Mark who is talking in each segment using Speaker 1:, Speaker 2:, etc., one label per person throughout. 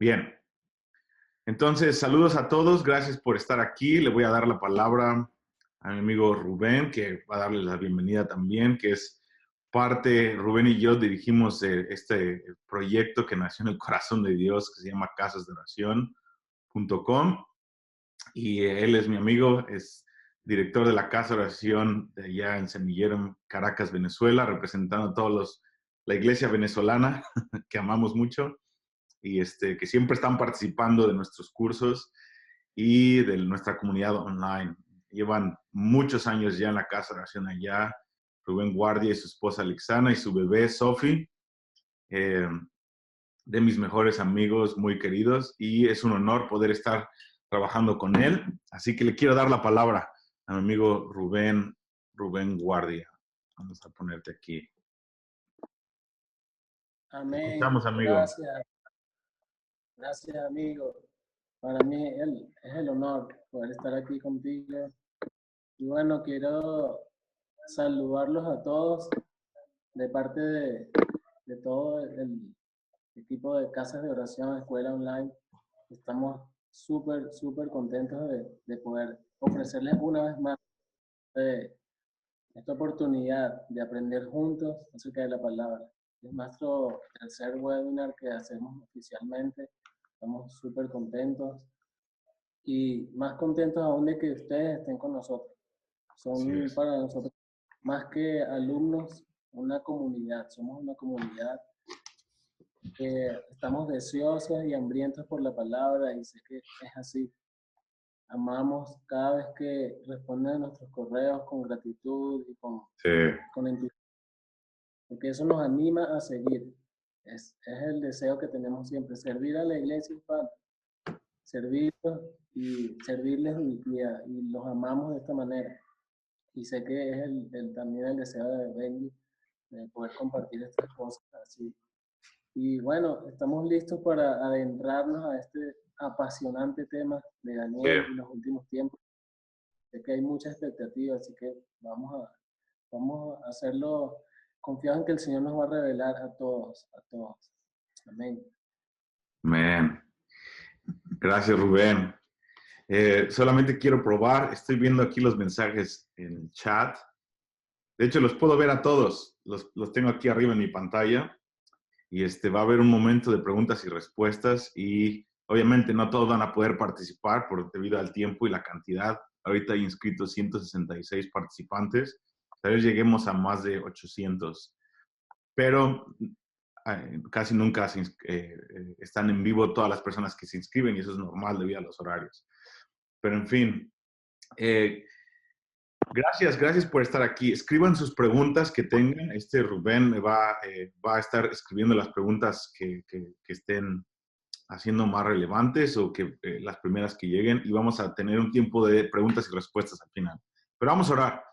Speaker 1: Bien. Entonces, saludos a todos. Gracias por estar aquí. Le voy a dar la palabra a mi amigo Rubén, que va a darle la bienvenida también, que es parte, Rubén y yo dirigimos este proyecto que nació en el corazón de Dios, que se llama casasdeoración.com. Y él es mi amigo, es director de la Casa de Oración de allá en Semillero, en Caracas, Venezuela, representando a la iglesia venezolana, que amamos mucho, y que siempre están participando de nuestros cursos y de nuestra comunidad online. Llevan muchos años ya en la Casa de Oración allá, Rubén Guardia y su esposa Alexana y su bebé Sophie, de mis mejores amigos muy queridos, y es un honor poder estar trabajando con él. Así que le quiero dar la palabra a mi amigo Rubén Guardia. Vamos a ponerte aquí.
Speaker 2: Amén.
Speaker 1: Escuchamos, amigo.
Speaker 2: Gracias. Gracias, amigo. Para mí es el honor poder estar aquí contigo. Y bueno, quiero saludarlos a todos de parte de todo el equipo de Casas de Oración, Escuela Online. Estamos súper contentos de poder ofrecerles una vez más esta oportunidad de aprender juntos acerca de la palabra. Es nuestro tercer webinar que hacemos oficialmente. Estamos súper contentos y más contentos aún de que ustedes estén con nosotros. Son para nosotros, más que alumnos, una comunidad. Somos una comunidad que estamos deseosos y hambrientos por la palabra, y sé que es así. Amamos cada vez que responden a nuestros correos con gratitud y con entusiasmo, porque eso nos anima a seguir. Es el deseo que tenemos siempre, servir a la iglesia hispana, servirlos y servirles y los amamos de esta manera. Y sé que es también el deseo de Benji de poder compartir estas cosas así. Y bueno, estamos listos para adentrarnos a este apasionante tema de Daniel en los últimos tiempos. Sé que hay mucha expectativa, así que vamos a hacerlo confiados en que el Señor nos va a revelar a todos. Amén.
Speaker 1: Amén. Gracias, Rubén. Solamente quiero probar, estoy viendo aquí los mensajes en el chat. De hecho, los puedo ver a todos. Los tengo aquí arriba en mi pantalla. Y va a haber un momento de preguntas y respuestas. Y obviamente no todos van a poder participar debido al tiempo y la cantidad. Ahorita hay inscritos 166 participantes. Tal vez lleguemos a más de 800. Pero casi nunca están en vivo todas las personas que se inscriben, y eso es normal debido a los horarios. Pero en fin, gracias por estar aquí. Escriban sus preguntas que tengan. Rubén me va a estar escribiendo las preguntas que estén haciendo más relevantes, o que las primeras que lleguen, y vamos a tener un tiempo de preguntas y respuestas al final. Pero vamos a orar.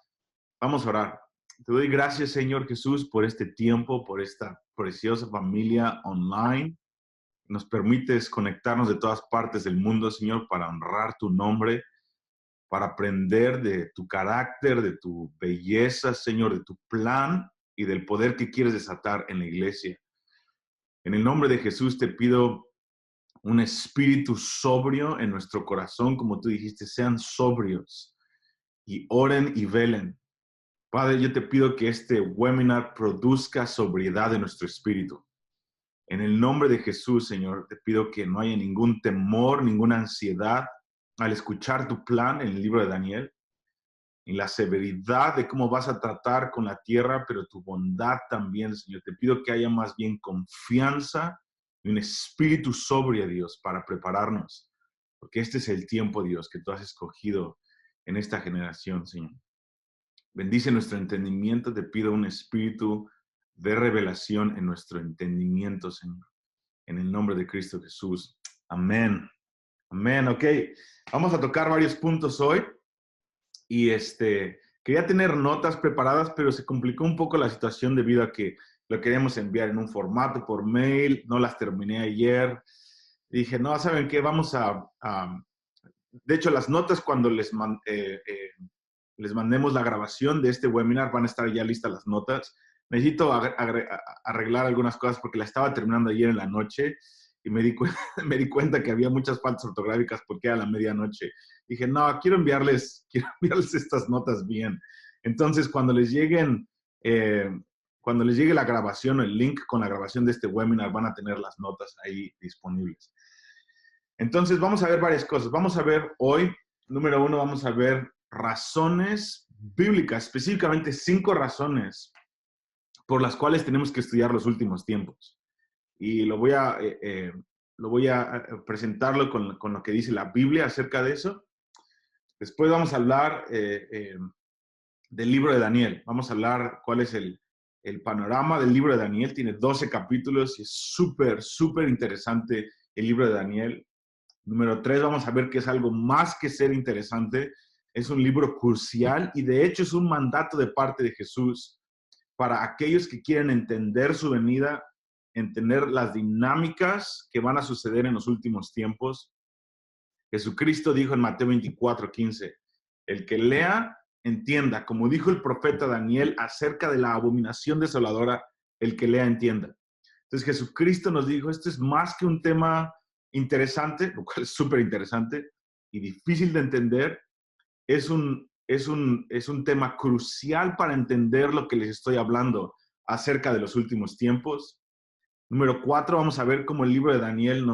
Speaker 1: Vamos a orar. Te doy gracias, Señor Jesús, por este tiempo, por esta preciosa familia online. Nos permites conectarnos de todas partes del mundo, Señor, para honrar tu nombre, para aprender de tu carácter, de tu belleza, Señor, de tu plan y del poder que quieres desatar en la iglesia. En el nombre de Jesús te pido un espíritu sobrio en nuestro corazón, como tú dijiste, sean sobrios y oren y velen. Padre, yo te pido que este webinar produzca sobriedad en nuestro espíritu. En el nombre de Jesús, Señor, te pido que no haya ningún temor, ninguna ansiedad al escuchar tu plan en el libro de Daniel, en la severidad de cómo vas a tratar con la tierra, pero tu bondad también, Señor. Te pido que haya más bien confianza y un espíritu sobrio, Dios, para prepararnos, porque este es el tiempo, Dios, que tú has escogido en esta generación, Señor. Bendice nuestro entendimiento. Te pido un espíritu de revelación en nuestro entendimiento, Señor. En el nombre de Cristo Jesús. Amén. Amén. Ok. Vamos a tocar varios puntos hoy. Y quería tener notas preparadas, pero se complicó un poco la situación debido a que lo queríamos enviar en un formato por mail. No las terminé ayer. Dije, no, ¿saben qué? Vamos de hecho, las notas cuando les mandemos la grabación de este webinar van a estar ya listas las notas. Necesito arreglar algunas cosas porque la estaba terminando ayer en la noche y me di, me di cuenta que había muchas faltas ortográficas porque era la medianoche. Dije, no, quiero enviarles estas notas bien. Entonces, cuando les llegue la grabación, el link con la grabación de este webinar, van a tener las notas ahí disponibles. Entonces, vamos a ver varias cosas. Vamos a ver hoy, número 1, vamos a ver razones bíblicas, específicamente 5 razones por las cuales tenemos que estudiar los últimos tiempos. Y lo voy a presentarlo con lo que dice la Biblia acerca de eso. Después vamos a hablar del libro de Daniel. Vamos a hablar cuál es el panorama del libro de Daniel. Tiene 12 capítulos y es súper, súper interesante el libro de Daniel. Número 3, vamos a ver que es algo más que ser interesante. Es un libro crucial y de hecho es un mandato de parte de Jesús para aquellos que quieren entender su venida, entender las dinámicas que van a suceder en los últimos tiempos. Jesucristo dijo en Mateo 24:15, el que lea, entienda, como dijo el profeta Daniel acerca de la abominación desoladora, el que lea, entienda. Entonces Jesucristo nos dijo, esto es más que un tema interesante, lo cual es súper interesante y difícil de entender, es un tema crucial para entender lo que les estoy hablando acerca de los últimos tiempos. Número 4, vamos a ver cómo el libro de Daniel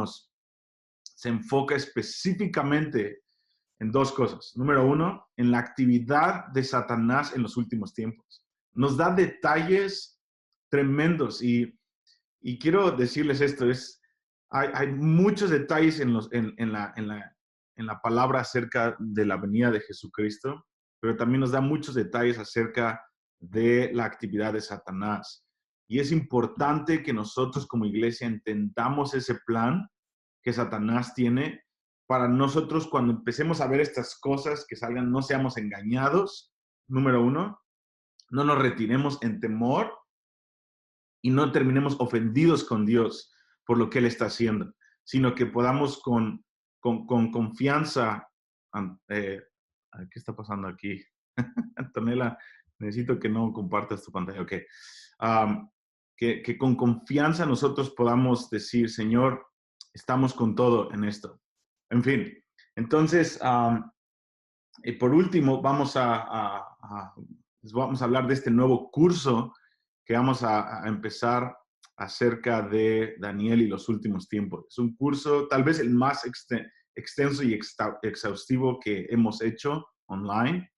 Speaker 1: se enfoca específicamente en 2 cosas. Número 1, en la actividad de Satanás en los últimos tiempos. Nos da detalles tremendos y quiero decirles esto, hay muchos detalles en la palabra acerca de la venida de Jesucristo, pero también nos da muchos detalles acerca de la actividad de Satanás. Y es importante que nosotros como iglesia entendamos ese plan que Satanás tiene para nosotros cuando empecemos a ver estas cosas que salgan, no seamos engañados, número 1, no nos retiremos en temor y no terminemos ofendidos con Dios por lo que Él está haciendo, sino que podamos con confianza, ¿qué está pasando aquí? Antonella, necesito que no compartas tu pantalla, ok. Que con confianza nosotros podamos decir, Señor, estamos con todo en esto. En fin, entonces, y por último, vamos a hablar de este nuevo curso que vamos a empezar acerca de Daniel y los últimos tiempos. Es un curso tal vez el más extenso y exhaustivo que hemos hecho online.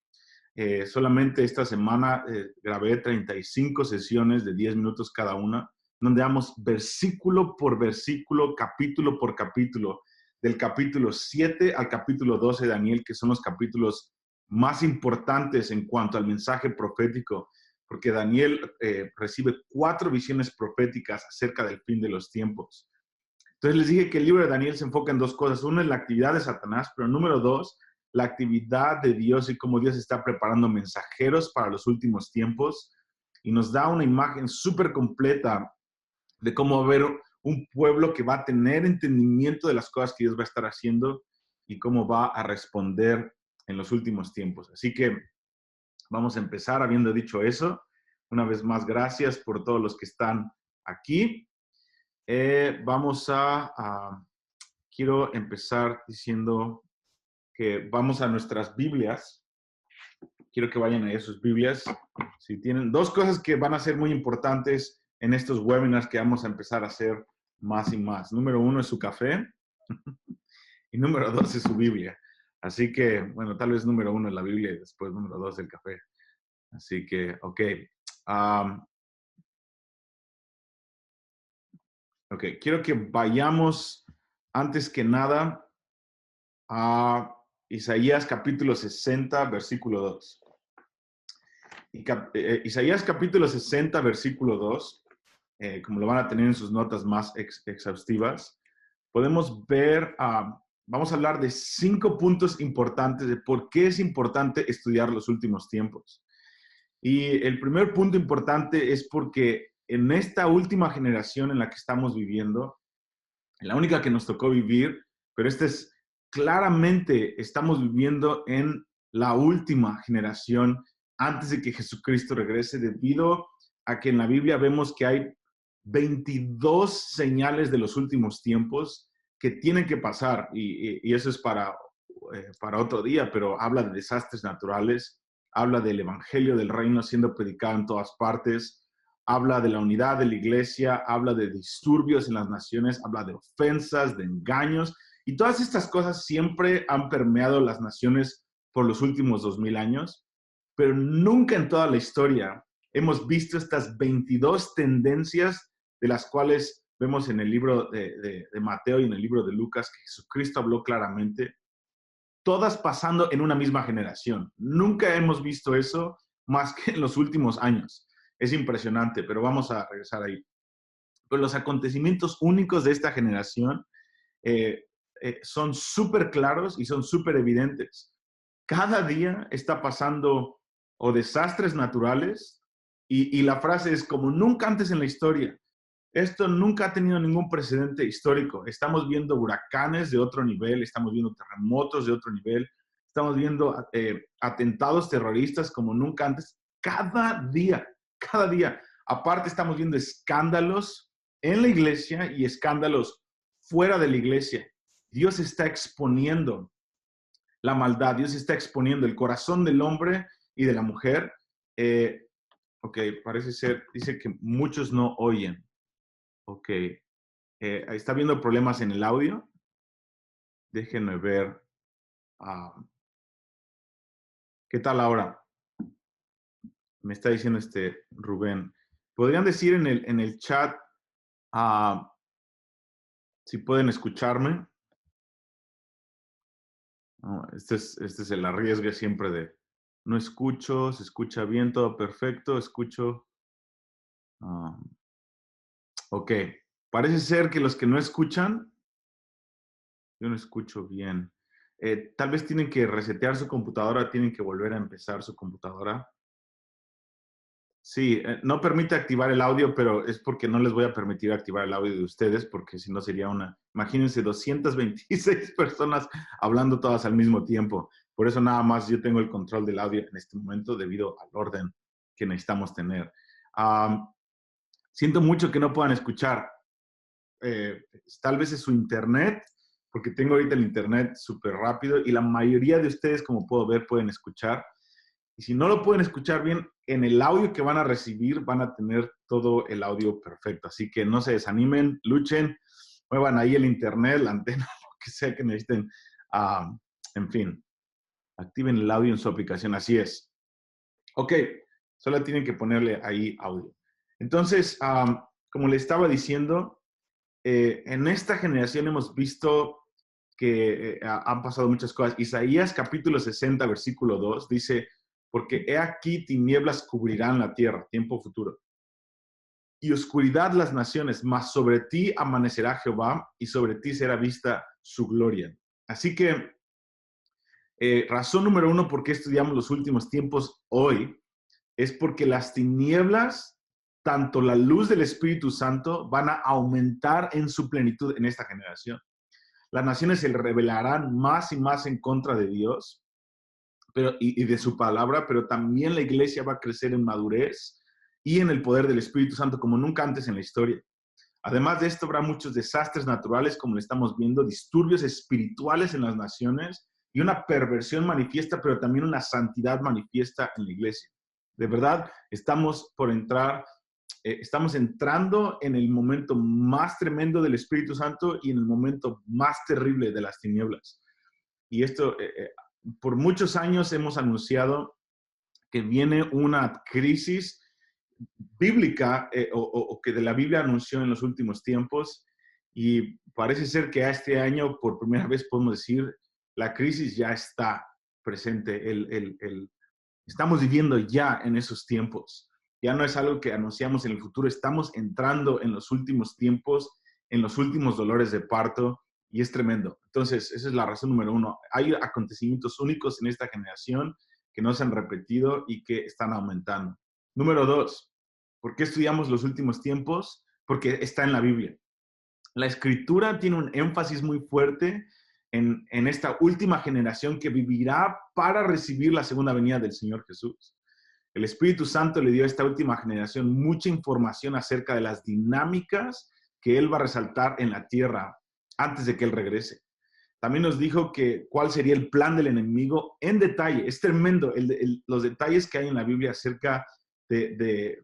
Speaker 1: Solamente esta semana grabé 35 sesiones de 10 minutos cada una, donde damos versículo por versículo, capítulo por capítulo, del capítulo 7 al capítulo 12 de Daniel, que son los capítulos más importantes en cuanto al mensaje profético, porque Daniel recibe 4 visiones proféticas acerca del fin de los tiempos. Entonces les dije que el libro de Daniel se enfoca en 2 cosas. Una es la actividad de Satanás, pero número 2, la actividad de Dios y cómo Dios está preparando mensajeros para los últimos tiempos. Y nos da una imagen súper completa de cómo va a haber un pueblo que va a tener entendimiento de las cosas que Dios va a estar haciendo y cómo va a responder en los últimos tiempos. Así que vamos a empezar habiendo dicho eso. Una vez más, gracias por todos los que están aquí. Quiero empezar diciendo que vamos a nuestras Biblias. Quiero que vayan a sus Biblias. Si tienen 2 cosas que van a ser muy importantes en estos webinars que vamos a empezar a hacer más y más. Número 1 es su café y número 2 es su Biblia. Así que, bueno, tal vez número 1 es la Biblia y después número 2 el café. Así que, ok. Ok, quiero que vayamos antes que nada a Isaías capítulo 60, versículo 2. Isaías capítulo 60, versículo 2, como lo van a tener en sus notas más exhaustivas, podemos ver, vamos a hablar de 5 puntos importantes de por qué es importante estudiar los últimos tiempos. Y el primer punto importante es porque en esta última generación en la que estamos viviendo, la única que nos tocó vivir, pero esta es claramente, estamos viviendo en la última generación antes de que Jesucristo regrese, debido a que en la Biblia vemos que hay 22 señales de los últimos tiempos que tienen que pasar, y eso es para otro día, pero habla de desastres naturales, habla del evangelio del reino siendo predicado en todas partes, habla de la unidad de la iglesia, habla de disturbios en las naciones, habla de ofensas, de engaños, y todas estas cosas siempre han permeado las naciones por los últimos 2000 años, pero nunca en toda la historia hemos visto estas 22 tendencias de las cuales vemos en el libro de Mateo y en el libro de Lucas que Jesucristo habló claramente, todas pasando en una misma generación. Nunca hemos visto eso más que en los últimos años. Es impresionante, pero vamos a regresar ahí. Pero los acontecimientos únicos de esta generación son súper claros y son súper evidentes. Cada día está pasando o desastres naturales y la frase es como nunca antes en la historia. Esto nunca ha tenido ningún precedente histórico. Estamos viendo huracanes de otro nivel, estamos viendo terremotos de otro nivel, estamos viendo atentados terroristas como nunca antes. Cada día. Aparte estamos viendo escándalos en la iglesia y escándalos fuera de la iglesia. Dios está exponiendo la maldad, Dios está exponiendo el corazón del hombre y de la mujer. Ok, parece ser, dice que muchos no oyen. Ok, está habiendo problemas en el audio. Déjenme ver. ¿Qué tal ahora? Me está diciendo Rubén. ¿Podrían decir en el chat si pueden escucharme? Este es el arriesgue siempre de no escucho, se escucha bien, todo perfecto, escucho. Ok, parece ser que los que no escuchan, yo no escucho bien. Tal vez tienen que resetear su computadora, tienen que volver a empezar su computadora. Sí, no permite activar el audio, pero es porque no les voy a permitir activar el audio de ustedes, porque si no sería imagínense, 226 personas hablando todas al mismo tiempo. Por eso nada más yo tengo el control del audio en este momento debido al orden que necesitamos tener. Siento mucho que no puedan escuchar. Tal vez es su internet, porque tengo ahorita el internet súper rápido y la mayoría de ustedes, como puedo ver, pueden escuchar. Y si no lo pueden escuchar bien, en el audio que van a recibir van a tener todo el audio perfecto. Así que no se desanimen, luchen, muevan ahí el internet, la antena, lo que sea que necesiten. En fin, activen el audio en su aplicación, así es. Ok, solo tienen que ponerle ahí audio. Entonces, como les estaba diciendo, en esta generación hemos visto que han pasado muchas cosas. Isaías capítulo 60, versículo 2, dice, porque he aquí tinieblas cubrirán la tierra, tiempo futuro, y oscuridad las naciones, mas sobre ti amanecerá Jehová, y sobre ti será vista su gloria. Así que, razón número uno por qué estudiamos los últimos tiempos hoy, es porque las tinieblas, tanto la luz del Espíritu Santo, van a aumentar en su plenitud en esta generación. Las naciones se rebelarán más y más en contra de Dios y de su palabra, pero también la iglesia va a crecer en madurez y en el poder del Espíritu Santo como nunca antes en la historia. Además de esto, habrá muchos desastres naturales, como lo estamos viendo, disturbios espirituales en las naciones y una perversión manifiesta, pero también una santidad manifiesta en la iglesia. De verdad, estamos entrando en el momento más tremendo del Espíritu Santo y en el momento más terrible de las tinieblas. Y esto, por muchos años hemos anunciado que viene una crisis bíblica o que de la Biblia anunció en los últimos tiempos, y parece ser que a este año por primera vez podemos decir la crisis ya está presente. Estamos viviendo ya en esos tiempos. Ya no es algo que anunciamos en el futuro, estamos entrando en los últimos tiempos, en los últimos dolores de parto, y es tremendo. Entonces, esa es la razón número uno. Hay acontecimientos únicos en esta generación que no se han repetido y que están aumentando. Número dos, ¿por qué estudiamos los últimos tiempos? Porque está en la Biblia. La Escritura tiene un énfasis muy fuerte en esta última generación que vivirá para recibir la segunda venida del Señor Jesús. El Espíritu Santo le dio a esta última generación mucha información acerca de las dinámicas que Él va a resaltar en la tierra antes de que Él regrese. También nos dijo cuál sería el plan del enemigo en detalle. Es tremendo los detalles que hay en la Biblia acerca del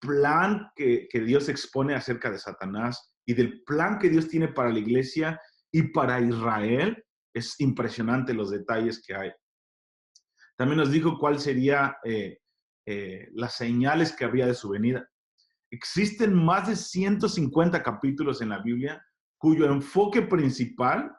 Speaker 1: plan que Dios expone acerca de Satanás y del plan que Dios tiene para la iglesia y para Israel. Es impresionante los detalles que hay. También nos dijo cuál sería las señales que habría de su venida. Existen más de 150 capítulos en la Biblia cuyo enfoque principal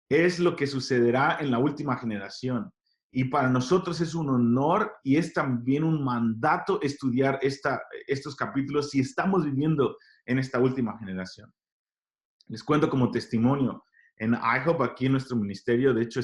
Speaker 1: es lo que sucederá en la última generación. Y para nosotros es un honor y es también un mandato estudiar estos capítulos si estamos viviendo en esta última generación. Les cuento como testimonio. En IHOP, aquí en nuestro ministerio, de hecho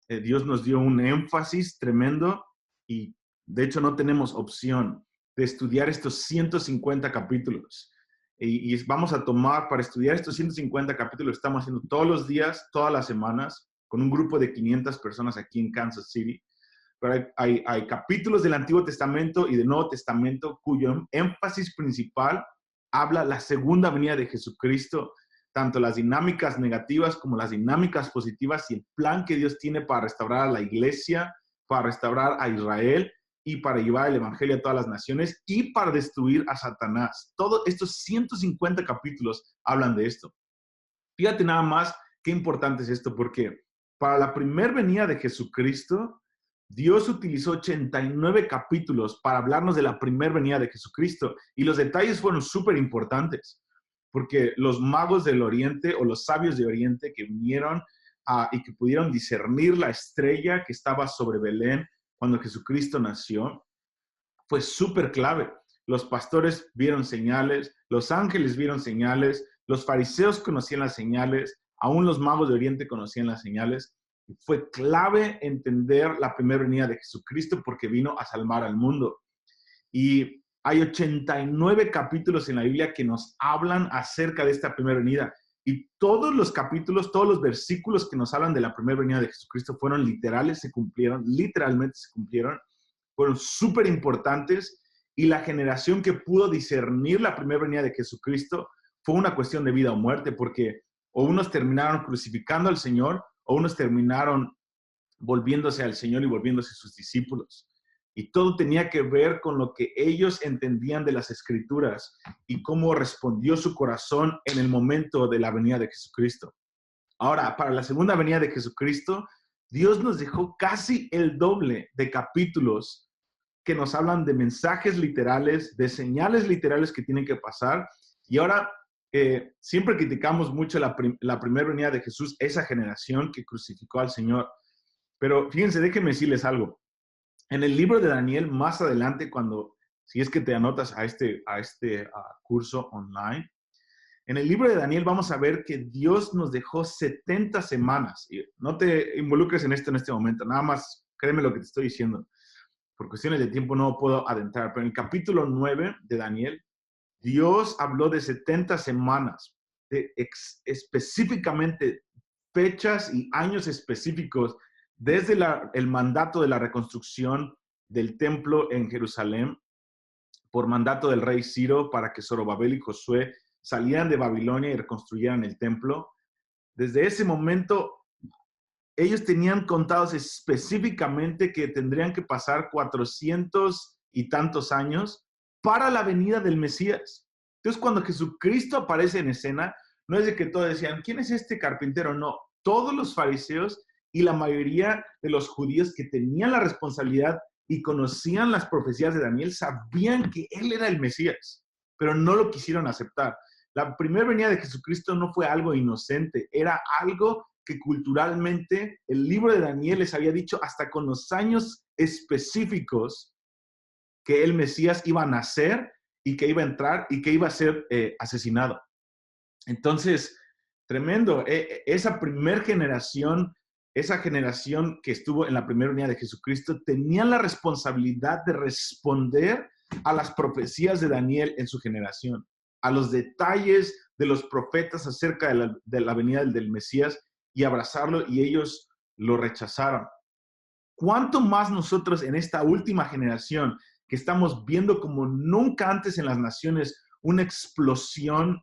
Speaker 1: Dios nos dio un énfasis tremendo y de hecho no tenemos opción de estudiar estos 150 capítulos. Y vamos a tomar, para estudiar estos 150 capítulos, estamos haciendo todos los días, todas las semanas, con un grupo de 500 personas aquí en Kansas City. Pero hay capítulos del Antiguo Testamento y del Nuevo Testamento cuyo énfasis principal habla la segunda venida de Jesucristo, tanto las dinámicas negativas como las dinámicas positivas y el plan que Dios tiene para restaurar a la iglesia, para restaurar a Israel y para llevar el evangelio a todas las naciones y para destruir a Satanás. Todos estos 150 capítulos hablan de esto. Fíjate nada más qué importante es esto, porque para la primera venida de Jesucristo, Dios utilizó 89 capítulos para hablarnos de la primera venida de Jesucristo. Y los detalles fueron súper importantes, porque los magos del Oriente o los sabios de Oriente que vinieron y que pudieron discernir la estrella que estaba sobre Belén cuando Jesucristo nació, fue súper clave. Los pastores vieron señales, los ángeles vieron señales, los fariseos conocían las señales, aún los magos de Oriente conocían las señales. Fue clave entender la primera venida de Jesucristo porque vino a salvar al mundo. Y hay 89 capítulos en la Biblia que nos hablan acerca de esta primera venida. Y todos los capítulos, todos los versículos que nos hablan de la primera venida de Jesucristo fueron literales, se cumplieron, literalmente se cumplieron. Fueron súper importantes y la generación que pudo discernir la primera venida de Jesucristo fue una cuestión de vida o muerte, porque o unos terminaron crucificando al Señor o unos terminaron volviéndose al Señor y volviéndose sus discípulos. Y todo tenía que ver con lo que ellos entendían de las Escrituras y cómo respondió su corazón en el momento de la venida de Jesucristo. Ahora, para la segunda venida de Jesucristo, Dios nos dejó casi el doble de capítulos que nos hablan de mensajes literales, de señales literales que tienen que pasar. Y ahora, siempre criticamos mucho la primera venida de Jesús, esa generación que crucificó al Señor. Pero fíjense, déjenme decirles algo. En el libro de Daniel, más adelante, si es que te anotas a este curso online, en el libro de Daniel vamos a ver que Dios nos dejó 70 semanas. Y no te involucres en esto en este momento, nada más créeme lo que te estoy diciendo. Por cuestiones de tiempo no puedo adentrar, pero en el capítulo 9 de Daniel, Dios habló de 70 semanas, específicamente fechas y años específicos, desde el mandato de la reconstrucción del templo en Jerusalén, por mandato del rey Ciro, para que Zorobabel y Josué salieran de Babilonia y reconstruyeran el templo. Desde ese momento, ellos tenían contados específicamente que tendrían que pasar 400 y tantos años para la venida del Mesías. Entonces, cuando Jesucristo aparece en escena, no es de que todos decían, ¿quién es este carpintero? No, todos los fariseos y la mayoría de los judíos que tenían la responsabilidad y conocían las profecías de Daniel sabían que él era el Mesías, pero no lo quisieron aceptar. La primera venida de Jesucristo no fue algo inocente, era algo que culturalmente el libro de Daniel les había dicho hasta con los años específicos que el Mesías iba a nacer y que iba a entrar y que iba a ser asesinado. Entonces, tremendo. Esa primera generación, esa generación que estuvo en la primera venida de Jesucristo, tenían la responsabilidad de responder a las profecías de Daniel en su generación, a los detalles de los profetas acerca de la venida del Mesías y abrazarlo, y ellos lo rechazaron. ¿Cuánto más nosotros en esta última generación que estamos viendo como nunca antes en las naciones una explosión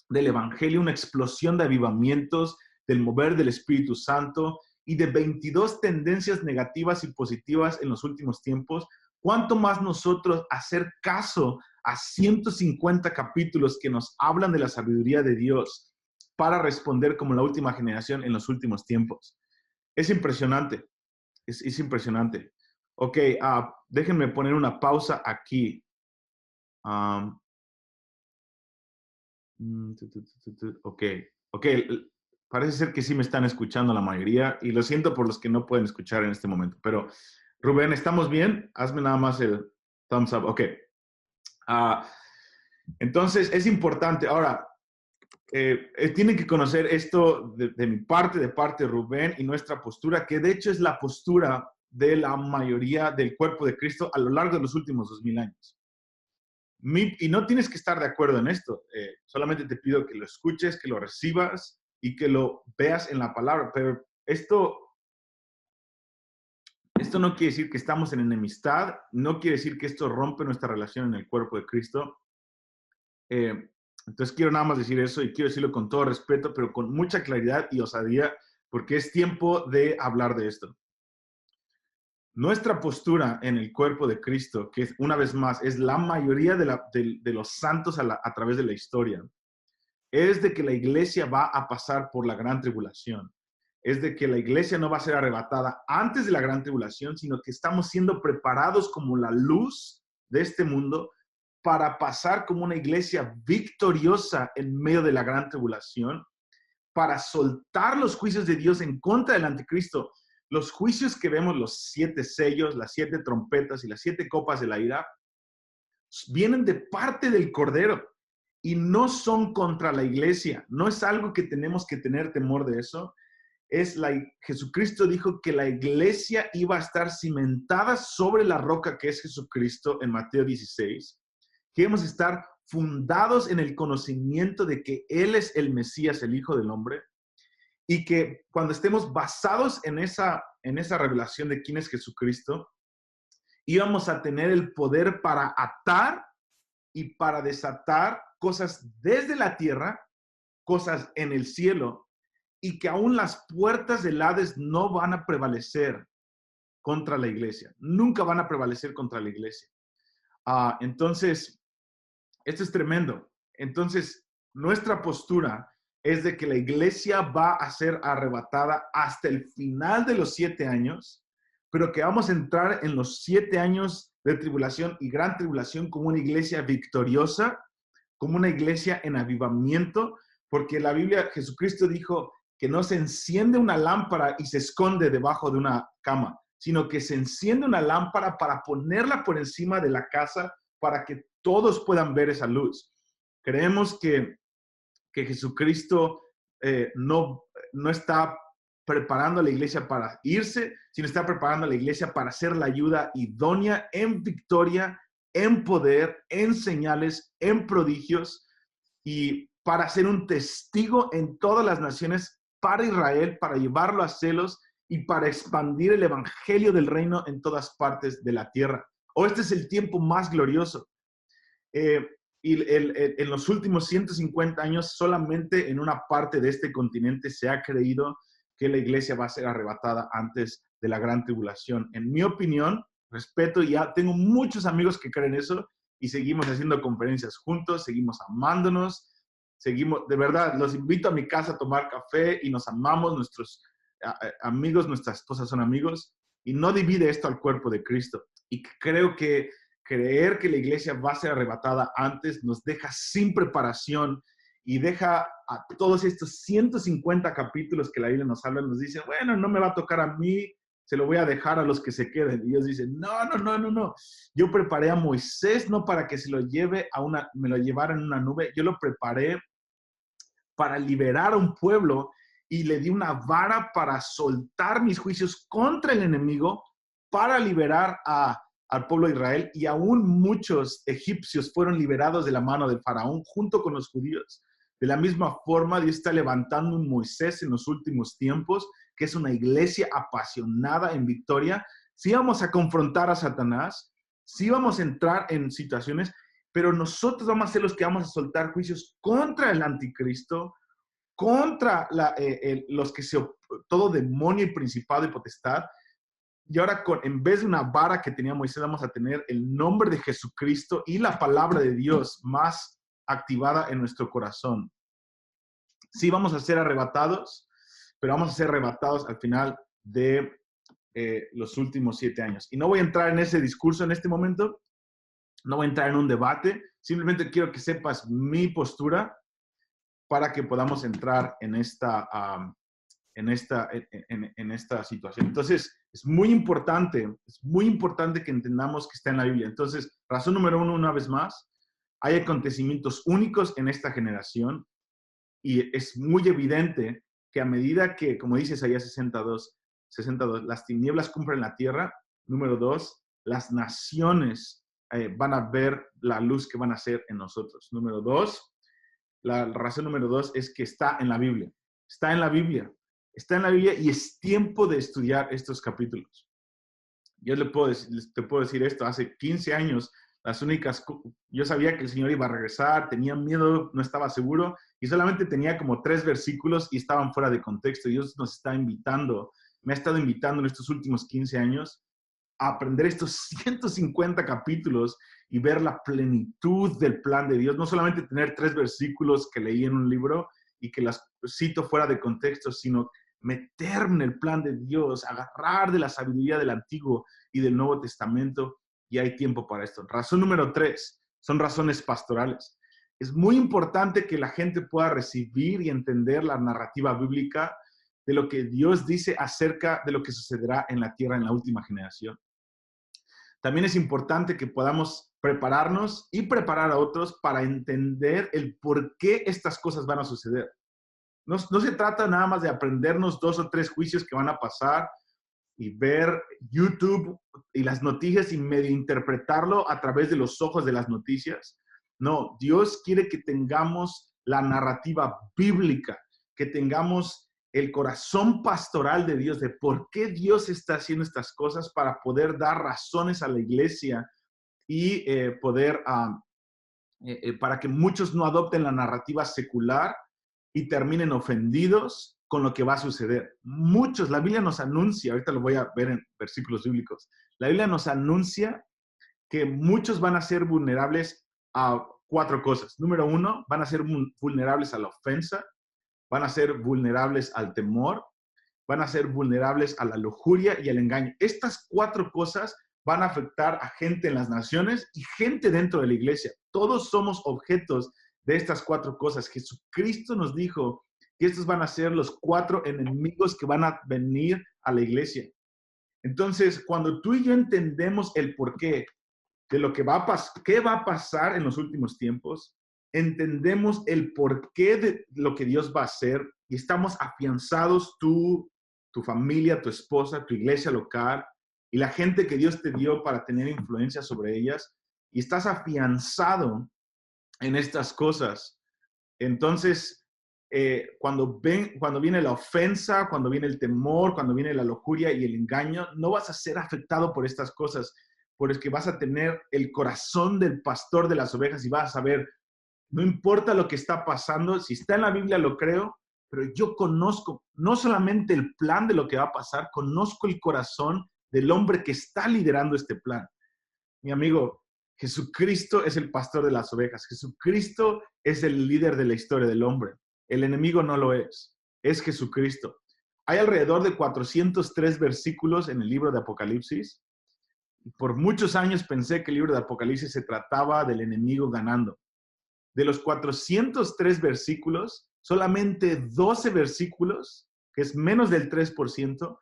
Speaker 1: del evangelio, una explosión de avivamientos, del mover del Espíritu Santo y de 22 tendencias negativas y positivas en los últimos tiempos? ¿Cuánto más nosotros hacer caso a 150 capítulos que nos hablan de la sabiduría de Dios para responder como la última generación en los últimos tiempos? Es impresionante, es impresionante. Ok, déjenme poner una pausa aquí. Ok, parece ser que sí me están escuchando la mayoría y lo siento por los que no pueden escuchar en este momento, pero Rubén, ¿estamos bien? Hazme nada más el thumbs up. Ok. Entonces, es importante. Ahora, tienen que conocer esto de mi parte, de parte de Rubén y nuestra postura, que de hecho es la postura de la mayoría del cuerpo de Cristo a lo largo de los últimos 2000 años. Y no tienes que estar de acuerdo en esto. Solamente te pido que lo escuches, que lo recibas y que lo veas en la palabra. Pero esto no quiere decir que estamos en enemistad, no quiere decir que esto rompe nuestra relación en el cuerpo de Cristo. Entonces quiero nada más decir eso y quiero decirlo con todo respeto, pero con mucha claridad y osadía, porque es tiempo de hablar de esto. Nuestra postura en el cuerpo de Cristo, que una vez más es la mayoría de los santos a través de la historia, es de que la iglesia va a pasar por la gran tribulación. Es de que la iglesia no va a ser arrebatada antes de la gran tribulación, sino que estamos siendo preparados como la luz de este mundo para pasar como una iglesia victoriosa en medio de la gran tribulación, para soltar los juicios de Dios en contra del anticristo. Los juicios que vemos, los 7 sellos, las 7 trompetas y las 7 copas de la ira, vienen de parte del Cordero y no son contra la iglesia. No es algo que tenemos que tener temor de eso. Jesucristo dijo que la iglesia iba a estar cimentada sobre la roca que es Jesucristo en Mateo 16, que íbamos a estar fundados en el conocimiento de que Él es el Mesías, el Hijo del Hombre, y que cuando estemos basados en esa revelación de quién es Jesucristo, íbamos a tener el poder para atar y para desatar cosas desde la tierra, cosas en el cielo, y que aún las puertas del Hades no van a prevalecer contra la iglesia. Nunca van a prevalecer contra la iglesia. Entonces, esto es tremendo. Entonces, nuestra postura es de que la iglesia va a ser arrebatada hasta el final de los 7 años, pero que vamos a entrar en los 7 años de tribulación y gran tribulación como una iglesia victoriosa, como una iglesia en avivamiento, porque la Biblia, Jesucristo dijo que no se enciende una lámpara y se esconde debajo de una cama, sino que se enciende una lámpara para ponerla por encima de la casa para que todos puedan ver esa luz. Creemos que Jesucristo no está preparando a la iglesia para irse, sino está preparando a la iglesia para ser la ayuda idónea en victoria, en poder, en señales, en prodigios y para ser un testigo en todas las naciones para Israel, para llevarlo a cielos y para expandir el evangelio del reino en todas partes de la tierra. Este es el tiempo más glorioso. Y en los últimos 150 años, solamente en una parte de este continente se ha creído que la iglesia va a ser arrebatada antes de la gran tribulación. En mi opinión, respeto, ya tengo muchos amigos que creen eso y seguimos haciendo conferencias juntos, seguimos amándonos, de verdad, los invito a mi casa a tomar café y nos amamos, nuestros amigos, nuestras esposas son amigos y no divide esto al cuerpo de Cristo. Y creo que creer que la iglesia va a ser arrebatada antes nos deja sin preparación y deja a todos estos 150 capítulos que la Biblia nos habla, nos dice, bueno, no me va a tocar a mí, se lo voy a dejar a los que se queden. Y ellos dicen, no. Yo preparé a Moisés no para que se lo lleve me lo llevara en una nube, yo lo preparé para liberar a un pueblo y le di una vara para soltar mis juicios contra el enemigo para liberar al pueblo de Israel, y aún muchos egipcios fueron liberados de la mano del faraón junto con los judíos. De la misma forma, Dios está levantando un Moisés en los últimos tiempos, que es una iglesia apasionada en victoria. Sí vamos a confrontar a Satanás, sí vamos a entrar en situaciones, pero nosotros vamos a ser los que vamos a soltar juicios contra el anticristo, contra los que todo demonio y principado y potestad. Y ahora, en vez de una vara que tenía Moisés, vamos a tener el nombre de Jesucristo y la palabra de Dios más activada en nuestro corazón. Sí vamos a ser arrebatados, pero vamos a ser arrebatados al final de los últimos 7 años. Y no voy a entrar en ese discurso en este momento, no voy a entrar en un debate, simplemente quiero que sepas mi postura para que podamos entrar en esta situación. Entonces, es muy importante que entendamos que está en la Biblia. Entonces, razón número 1, una vez más, hay acontecimientos únicos en esta generación y es muy evidente que a medida que, como dice Isaías 62, las tinieblas cumplen la tierra. Número 2, las naciones van a ver la luz que van a hacer en nosotros. Número 2, la razón número 2 es que está en la Biblia. Está en la Biblia. Está en la Biblia y es tiempo de estudiar estos capítulos. Yo te puedo decir esto, hace 15 años, yo sabía que el Señor iba a regresar, tenía miedo, no estaba seguro, y solamente tenía como 3 versículos y estaban fuera de contexto. Dios nos está invitando, me ha estado invitando en estos últimos 15 años a aprender estos 150 capítulos y ver la plenitud del plan de Dios. No solamente tener 3 versículos que leí en un libro y que las cito fuera de contexto, sino meterme en el plan de Dios, agarrar de la sabiduría del Antiguo y del Nuevo Testamento, y hay tiempo para esto. Razón número 3, son razones pastorales. Es muy importante que la gente pueda recibir y entender la narrativa bíblica de lo que Dios dice acerca de lo que sucederá en la tierra en la última generación. También es importante que podamos prepararnos y preparar a otros para entender el por qué estas cosas van a suceder. No se trata nada más de aprendernos 2 o 3 juicios que van a pasar y ver YouTube y las noticias y medio interpretarlo a través de los ojos de las noticias. No, Dios quiere que tengamos la narrativa bíblica, que tengamos el corazón pastoral de Dios, de por qué Dios está haciendo estas cosas para poder dar razones a la iglesia y para que muchos no adopten la narrativa secular y terminen ofendidos con lo que va a suceder. Muchos, la Biblia nos anuncia, ahorita lo voy a ver en versículos bíblicos, la Biblia nos anuncia que muchos van a ser vulnerables a 4 cosas. Número 1, van a ser vulnerables a la ofensa, van a ser vulnerables al temor, van a ser vulnerables a la lujuria y al engaño. Estas 4 cosas van a afectar a gente en las naciones y gente dentro de la iglesia. Todos somos objetos de estas 4 cosas. Jesucristo nos dijo que estos van a ser los 4 enemigos que van a venir a la iglesia. Entonces, cuando tú y yo entendemos el porqué de lo que qué va a pasar en los últimos tiempos, entendemos el porqué de lo que Dios va a hacer y estamos afianzados, tú, tu familia, tu esposa, tu iglesia local y la gente que Dios te dio para tener influencia sobre ellas, y estás afianzado en estas cosas. Entonces, cuando viene la ofensa, cuando viene el temor, cuando viene la lujuria y el engaño, no vas a ser afectado por estas cosas, porque vas a tener el corazón del pastor de las ovejas y vas a saber, no importa lo que está pasando, si está en la Biblia lo creo, pero yo conozco no solamente el plan de lo que va a pasar, conozco el corazón del hombre que está liderando este plan. Mi amigo, Jesucristo es el pastor de las ovejas. Jesucristo es el líder de la historia del hombre. El enemigo no lo es Jesucristo. Hay alrededor de 403 versículos en el libro de Apocalipsis. Por muchos años pensé que el libro de Apocalipsis se trataba del enemigo ganando. De los 403 versículos, solamente 12 versículos, que es menos del 3%,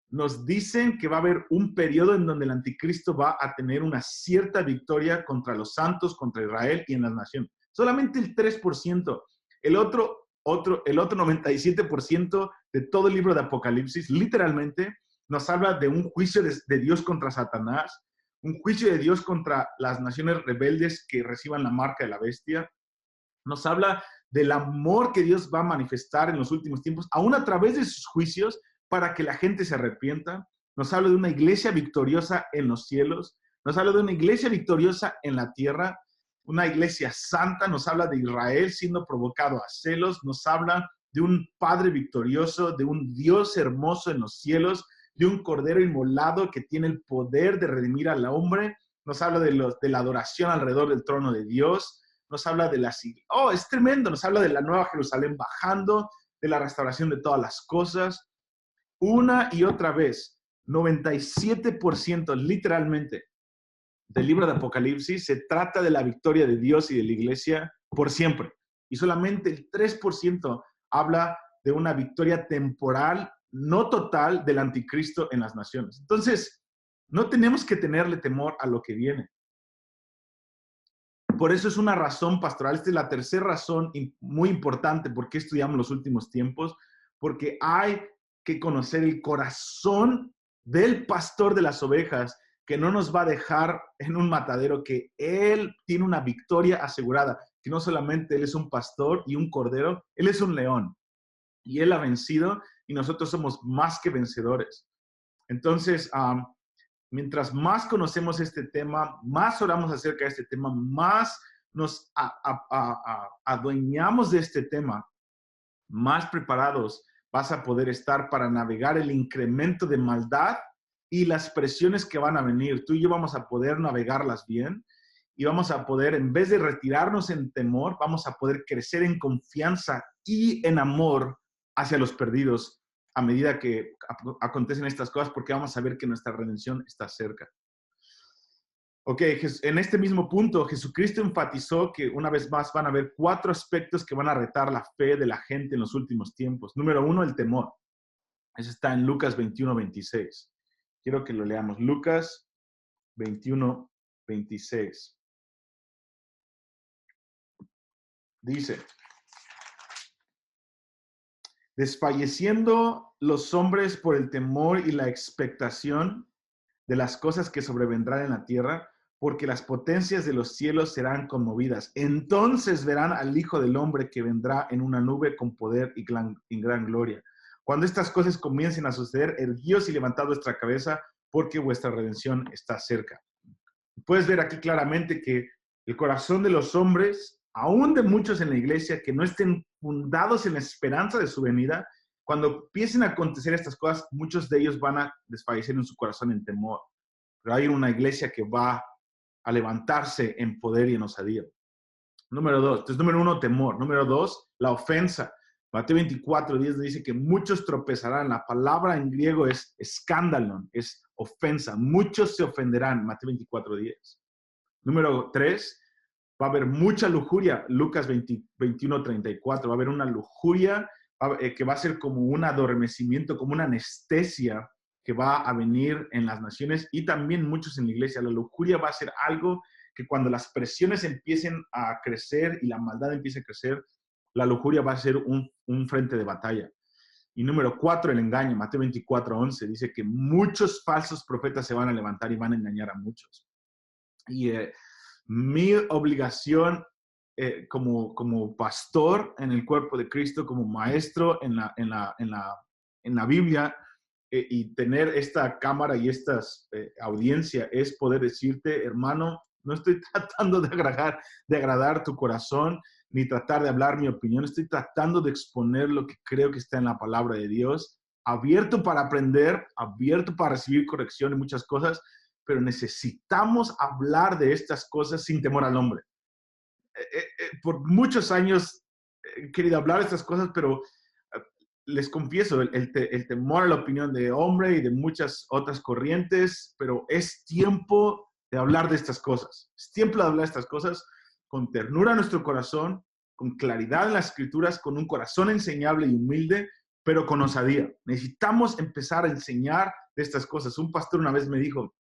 Speaker 1: nos dicen que va a haber un periodo en donde el anticristo va a tener una cierta victoria contra los santos, contra Israel y en las naciones. Solamente el 3%. El otro 97% de todo el libro de Apocalipsis, literalmente, nos habla de un juicio de Dios contra Satanás, un juicio de Dios contra las naciones rebeldes que reciban la marca de la bestia. Nos habla del amor que Dios va a manifestar en los últimos tiempos, aún a través de sus juicios, para que la gente se arrepienta. Nos habla de una iglesia victoriosa en los cielos, nos habla de una iglesia victoriosa en la tierra, una iglesia santa, nos habla de Israel siendo provocado a celos, nos habla de un Padre victorioso, de un Dios hermoso en los cielos, de un Cordero inmolado que tiene el poder de redimir al hombre. Nos habla de la adoración alrededor del trono de Dios, nos habla de es tremendo, nos habla de la nueva Jerusalén bajando, de la restauración de todas las cosas. Una y otra vez, 97% literalmente del libro de Apocalipsis se trata de la victoria de Dios y de la iglesia por siempre. Y solamente el 3% habla de una victoria temporal, no total, del anticristo en las naciones. Entonces, no tenemos que tenerle temor a lo que viene. Por eso es una razón pastoral. Esta es la tercera razón muy importante por qué estudiamos los últimos tiempos, porque hay que conocer el corazón del pastor de las ovejas, que no nos va a dejar en un matadero, que él tiene una victoria asegurada, que no solamente él es un pastor y un cordero, él es un león. Y él ha vencido y nosotros somos más que vencedores. Entonces, mientras más conocemos este tema, más oramos acerca de este tema, más nos adueñamos de este tema, más preparados vas a poder estar para navegar el incremento de maldad y las presiones que van a venir. Tú y yo vamos a poder navegarlas bien y vamos a poder, en vez de retirarnos en temor, vamos a poder crecer en confianza y en amor hacia los perdidos a medida que acontecen estas cosas, porque vamos a ver que nuestra redención está cerca. Ok, en este mismo punto, Jesucristo enfatizó que una vez más van a haber 4 aspectos que van a retar la fe de la gente en los últimos tiempos. Número 1, el temor. Eso está en Lucas 21:26. Quiero que lo leamos. Lucas 21:26. Dice: desfalleciendo los hombres por el temor y la expectación de las cosas que sobrevendrán en la tierra, porque las potencias de los cielos serán conmovidas. Entonces verán al Hijo del Hombre que vendrá en una nube con poder y gran gloria. Cuando estas cosas comiencen a suceder, erguíos y levantad vuestra cabeza, porque vuestra redención está cerca. Puedes ver aquí claramente que el corazón de los hombres, aún de muchos en la iglesia, que no estén fundados en la esperanza de su venida, cuando empiecen a acontecer estas cosas, muchos de ellos van a desfallecer en su corazón en temor. Pero hay una iglesia que va a levantarse en poder y en osadía. Número 2. Entonces, número 1, temor. Número 2, la ofensa. Mateo 24:10 dice que muchos tropezarán. La palabra en griego es escándalon, es ofensa. Muchos se ofenderán. Mateo 24:10. Número 3, va a haber mucha lujuria. Lucas 21:34. Va a haber una lujuria que va a ser como un adormecimiento, como una anestesia que va a venir en las naciones y también muchos en la iglesia. La lujuria va a ser algo que cuando las presiones empiecen a crecer y la maldad empiece a crecer, la lujuria va a ser un frente de batalla. Y número 4, el engaño. Mateo 24:11 dice que muchos falsos profetas se van a levantar y van a engañar a muchos. Y mi obligación como pastor en el cuerpo de Cristo, como maestro en la Biblia, y tener esta cámara y esta audiencia es poder decirte, hermano, no estoy tratando de agradar tu corazón, ni tratar de hablar mi opinión, estoy tratando de exponer lo que creo que está en la palabra de Dios, abierto para aprender, abierto para recibir corrección y muchas cosas, pero necesitamos hablar de estas cosas sin temor al hombre. Por muchos años he querido hablar de estas cosas, pero les confieso, el temor a la opinión de hombre y de muchas otras corrientes, pero es tiempo de hablar de estas cosas. Es tiempo de hablar de estas cosas con ternura en nuestro corazón, con claridad en las escrituras, con un corazón enseñable y humilde, pero con osadía. Necesitamos empezar a enseñar de estas cosas. Un pastor una vez me dijo,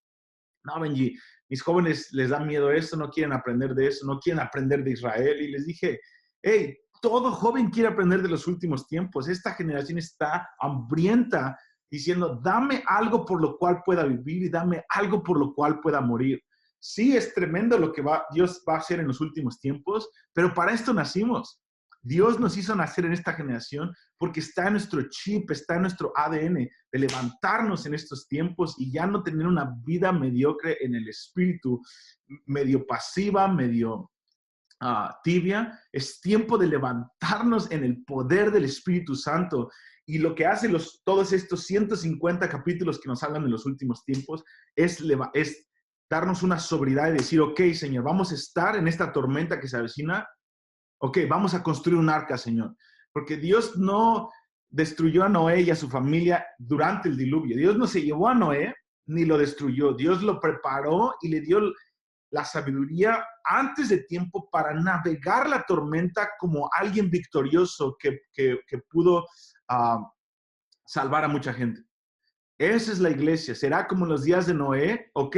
Speaker 1: no, Benji, mis jóvenes les da miedo eso, no quieren aprender de eso, no quieren aprender de Israel. Y les dije, hey, todo joven quiere aprender de los últimos tiempos. Esta generación está hambrienta diciendo, dame algo por lo cual pueda vivir y dame algo por lo cual pueda morir. Sí, es tremendo lo que Dios va a hacer en los últimos tiempos, pero para esto nacimos. Dios nos hizo nacer en esta generación porque está en nuestro chip, está en nuestro ADN de levantarnos en estos tiempos y ya no tener una vida mediocre en el espíritu, medio pasiva, medio tibia. Es tiempo de levantarnos en el poder del Espíritu Santo. Y lo que hace todos estos 150 capítulos que nos hablan de los últimos tiempos es darnos una sobriedad y decir, ok, Señor, vamos a estar en esta tormenta que se avecina. Ok, vamos a construir un arca, Señor. Porque Dios no destruyó a Noé y a su familia durante el diluvio. Dios no se llevó a Noé ni lo destruyó. Dios lo preparó y le dio la sabiduría antes de tiempo para navegar la tormenta como alguien victorioso que pudo salvar a mucha gente. Esa es la iglesia. ¿Será como en los días de Noé? Ok,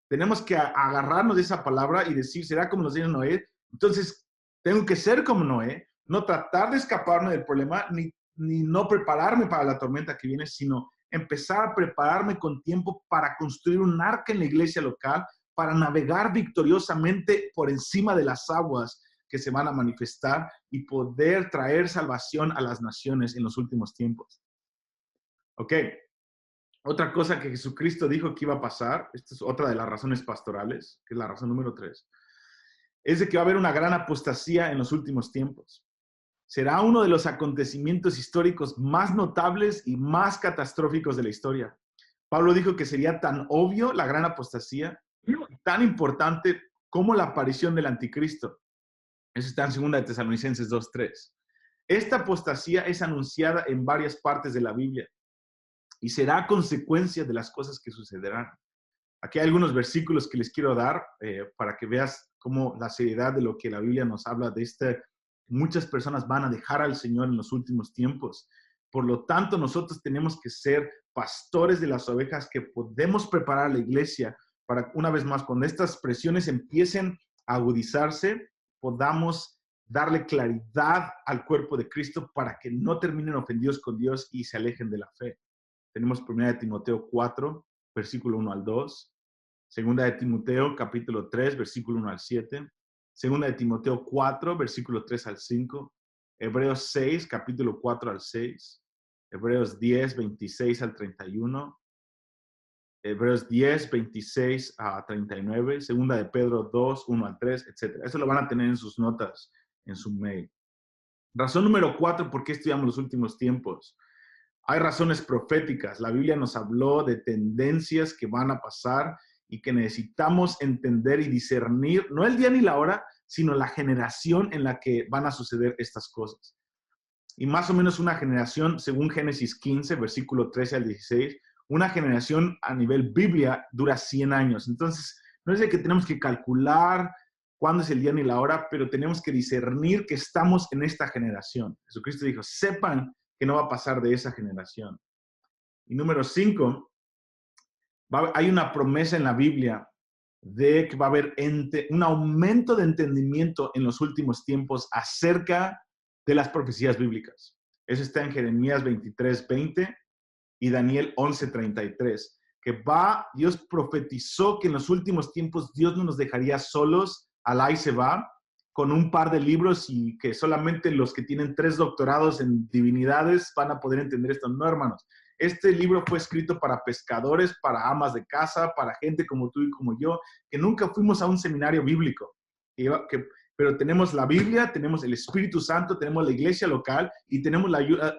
Speaker 1: tenemos que agarrarnos de esa palabra y decir, ¿será como en los días de Noé? Entonces, tengo que ser como Noé, no tratar de escaparme del problema, ni no prepararme para la tormenta que viene, sino empezar a prepararme con tiempo para construir un arca en la iglesia local, para navegar victoriosamente por encima de las aguas que se van a manifestar y poder traer salvación a las naciones en los últimos tiempos. Ok. Otra cosa que Jesucristo dijo que iba a pasar, esta es otra de las razones pastorales, que es la razón número 3, es de que va a haber una gran apostasía en los últimos tiempos. Será uno de los acontecimientos históricos más notables y más catastróficos de la historia. Pablo dijo que sería tan obvio la gran apostasía, tan importante como la aparición del anticristo. Eso está en 2 de Tesalonicenses 2:3. Esta apostasía es anunciada en varias partes de la Biblia y será consecuencia de las cosas que sucederán. Aquí hay algunos versículos que les quiero dar para que veas cómo la seriedad de lo que la Biblia nos habla de muchas personas van a dejar al Señor en los últimos tiempos. Por lo tanto, nosotros tenemos que ser pastores de las ovejas que podemos preparar a la iglesia para, una vez más, cuando estas presiones empiecen a agudizarse, podamos darle claridad al cuerpo de Cristo para que no terminen ofendidos con Dios y se alejen de la fe. Tenemos 1 Timoteo 4, versículo 1 al 2. 2 Timoteo, capítulo 3, versículo 1 al 7. 2 Timoteo 4, versículo 3 al 5. Hebreos 6, capítulo 4 al 6. Hebreos 10, 26 al 31. Hebreos 10, 26 a 39. 2 de Pedro 2, 1 al 3, etc. Eso lo van a tener en sus notas, en su mail. Razón número 4, ¿por qué estudiamos los últimos tiempos? Hay razones proféticas. La Biblia nos habló de tendencias que van a pasar y que necesitamos entender y discernir, no el día ni la hora, sino la generación en la que van a suceder estas cosas. Y más o menos una generación, según Génesis 15, versículo 13 al 16, una generación a nivel Biblia dura 100 años. Entonces, no es de que tenemos que calcular cuándo es el día ni la hora, pero tenemos que discernir que estamos en esta generación. Jesucristo dijo, sepan que no va a pasar de esa generación. Y número 5, hay una promesa en la Biblia de que va a haber un aumento de entendimiento en los últimos tiempos acerca de las profecías bíblicas. Eso está en Jeremías 23:20 y Daniel 11:33, que Dios profetizó que en los últimos tiempos Dios no nos dejaría solos, Alá y se va, con un par de libros y que solamente los que tienen 3 doctorados en divinidades van a poder entender esto. No, hermanos. Este libro fue escrito para pescadores, para amas de casa, para gente como tú y como yo, que nunca fuimos a un seminario bíblico. Pero tenemos la Biblia, tenemos el Espíritu Santo, tenemos la iglesia local y tenemos la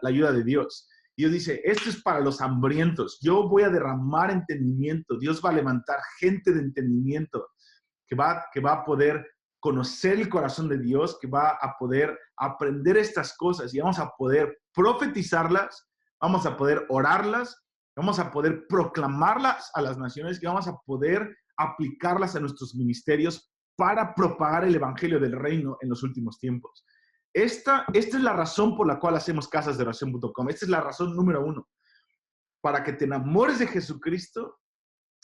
Speaker 1: ayuda de Dios. Y Dios dice, esto es para los hambrientos. Yo voy a derramar entendimiento. Dios va a levantar gente de entendimiento que va a poder conocer el corazón de Dios, que va a poder aprender estas cosas y vamos a poder profetizarlas, vamos a poder orarlas, vamos a poder proclamarlas a las naciones y vamos a poder aplicarlas a nuestros ministerios para propagar el evangelio del reino en los últimos tiempos. Esta es la razón por la cual hacemos casasdeoración.com. Esta es la razón número 1. Para que te enamores de Jesucristo.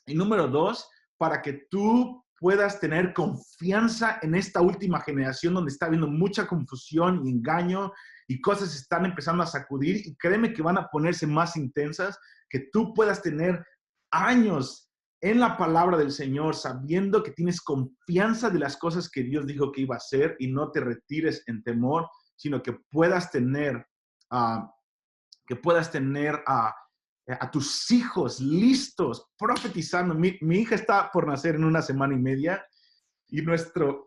Speaker 1: Y número 2, para que tú puedas tener confianza en esta última generación donde está habiendo mucha confusión y engaño y cosas están empezando a sacudir y créeme que van a ponerse más intensas, que tú puedas tener años en la palabra del Señor sabiendo que tienes confianza de las cosas que Dios dijo que iba a hacer y no te retires en temor, sino que puedas tener a tus hijos listos, profetizando. Mi hija está por nacer en 1 semana y media y nuestro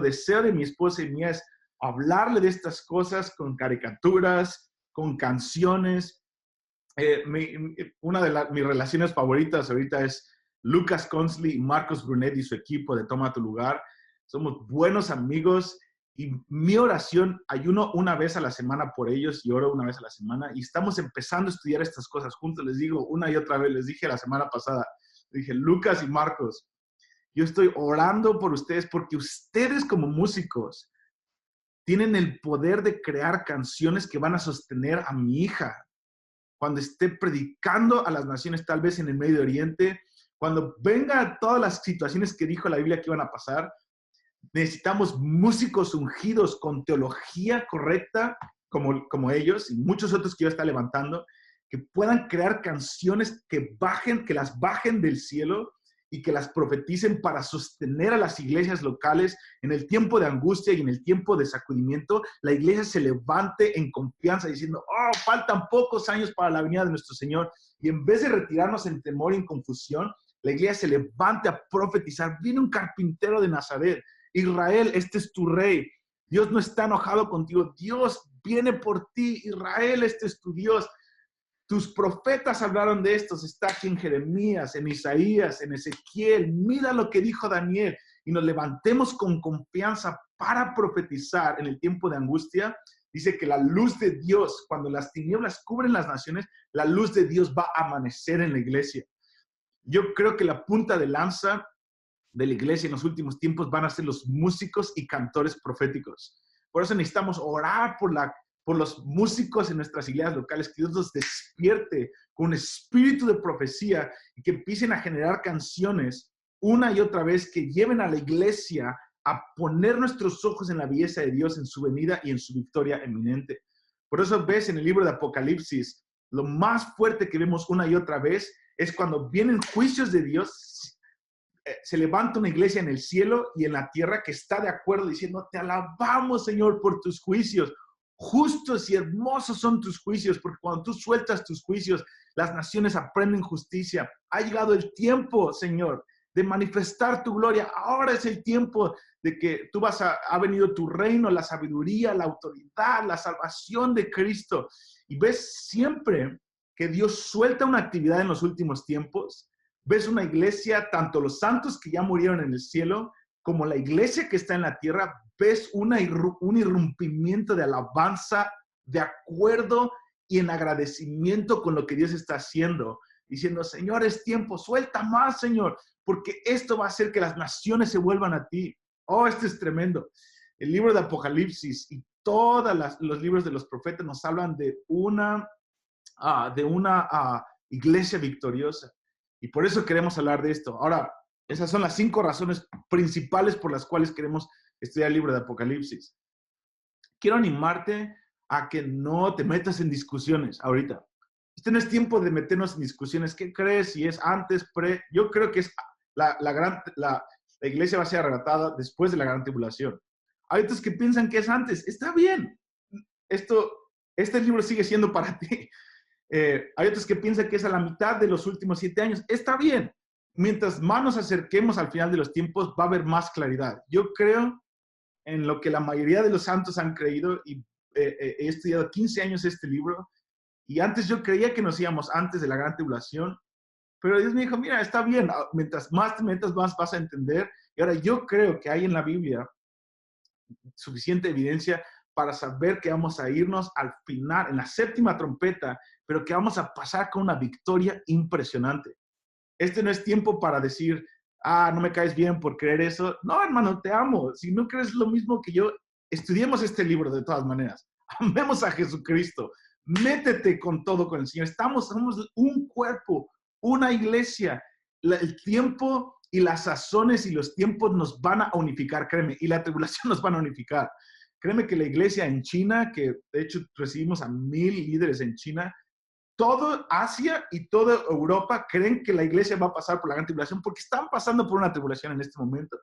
Speaker 1: deseo de mi esposa y mía es hablarle de estas cosas con caricaturas, con canciones. Una de mis relaciones favoritas ahorita es Lucas Consley y Marcos Brunet y su equipo de Toma tu Lugar. Somos buenos amigos y mi oración, ayuno 1 vez a la semana por ellos y oro 1 vez a la semana y estamos empezando a estudiar estas cosas juntos. Les digo una y otra vez, les dije la semana pasada, dije, Lucas y Marcos, yo estoy orando por ustedes porque ustedes como músicos tienen el poder de crear canciones que van a sostener a mi hija cuando esté predicando a las naciones, tal vez en el Medio Oriente, cuando vengan todas las situaciones que dijo la Biblia que iban a pasar. Necesitamos músicos ungidos con teología correcta, como ellos y muchos otros que yo está levantando, que puedan crear canciones que las bajen del cielo y que las profeticen para sostener a las iglesias locales en el tiempo de angustia y en el tiempo de sacudimiento. La iglesia se levante en confianza diciendo, oh, faltan pocos años para la venida de nuestro Señor. Y en vez de retirarnos en temor y en confusión, la iglesia se levante a profetizar. Viene un carpintero de Nazaret. Israel, este es tu rey. Dios no está enojado contigo. Dios viene por ti. Israel, este es tu Dios. Tus profetas hablaron de estos. Está aquí en Jeremías, en Isaías, en Ezequiel. Mira lo que dijo Daniel. Y nos levantemos con confianza para profetizar en el tiempo de angustia. Dice que la luz de Dios, cuando las tinieblas cubren las naciones, la luz de Dios va a amanecer en la iglesia. Yo creo que la punta de lanza de la iglesia en los últimos tiempos van a ser los músicos y cantores proféticos. Por eso necesitamos orar por los músicos en nuestras iglesias locales, que Dios los despierte con un espíritu de profecía y que empiecen a generar canciones una y otra vez que lleven a la iglesia a poner nuestros ojos en la belleza de Dios, en su venida y en su victoria eminente. Por eso ves en el libro de Apocalipsis, lo más fuerte que vemos una y otra vez es cuando vienen juicios de Dios. Se levanta una iglesia en el cielo y en la tierra que está de acuerdo diciendo, te alabamos, Señor, por tus juicios. Justos y hermosos son tus juicios, porque cuando tú sueltas tus juicios, las naciones aprenden justicia. Ha llegado el tiempo, Señor, de manifestar tu gloria. Ahora es el tiempo de que ha venido tu reino, la sabiduría, la autoridad, la salvación de Cristo. Y ves siempre que Dios suelta una actividad en los últimos tiempos. Ves una iglesia, tanto los santos que ya murieron en el cielo, como la iglesia que está en la tierra, ves un irrumpimiento de alabanza, de acuerdo y en agradecimiento con lo que Dios está haciendo. Diciendo, Señor, es tiempo, suelta más, Señor, porque esto va a hacer que las naciones se vuelvan a ti. Oh, esto es tremendo. El libro de Apocalipsis y todos los libros de los profetas nos hablan de una iglesia victoriosa. Y por eso queremos hablar de esto. Ahora, esas son las 5 razones principales por las cuales queremos estudiar el libro de Apocalipsis. Quiero animarte a que no te metas en discusiones ahorita. Este no es tiempo de meternos en discusiones. ¿Qué crees? Si es antes, pre. Yo creo que es la iglesia va a ser arrebatada después de la gran tribulación. Hay otros que piensan que es antes. Está bien. Este libro sigue siendo para ti. Hay otros que piensan que es a la mitad de los últimos 7 años. Está bien. Mientras más nos acerquemos al final de los tiempos, va a haber más claridad. Yo creo en lo que la mayoría de los santos han creído y he estudiado 15 años este libro y antes yo creía que nos íbamos antes de la gran tribulación, pero Dios me dijo, mira, está bien, mientras más te metas, más vas a entender. Y ahora yo creo que hay en la Biblia suficiente evidencia para saber que vamos a irnos al final, en la 7ª trompeta, pero que vamos a pasar con una victoria impresionante. Este no es tiempo para decir, no me caes bien por creer eso. No, hermano, te amo. Si no crees lo mismo que yo, estudiemos este libro de todas maneras. Amemos a Jesucristo. Métete con todo con el Señor. Somos un cuerpo, una iglesia. El tiempo y las sazones y los tiempos nos van a unificar, créeme. Y la tribulación nos van a unificar. Créeme que la iglesia en China, que de hecho recibimos a 1000 líderes en China, todo Asia y toda Europa creen que la iglesia va a pasar por la gran tribulación porque están pasando por una tribulación en este momento.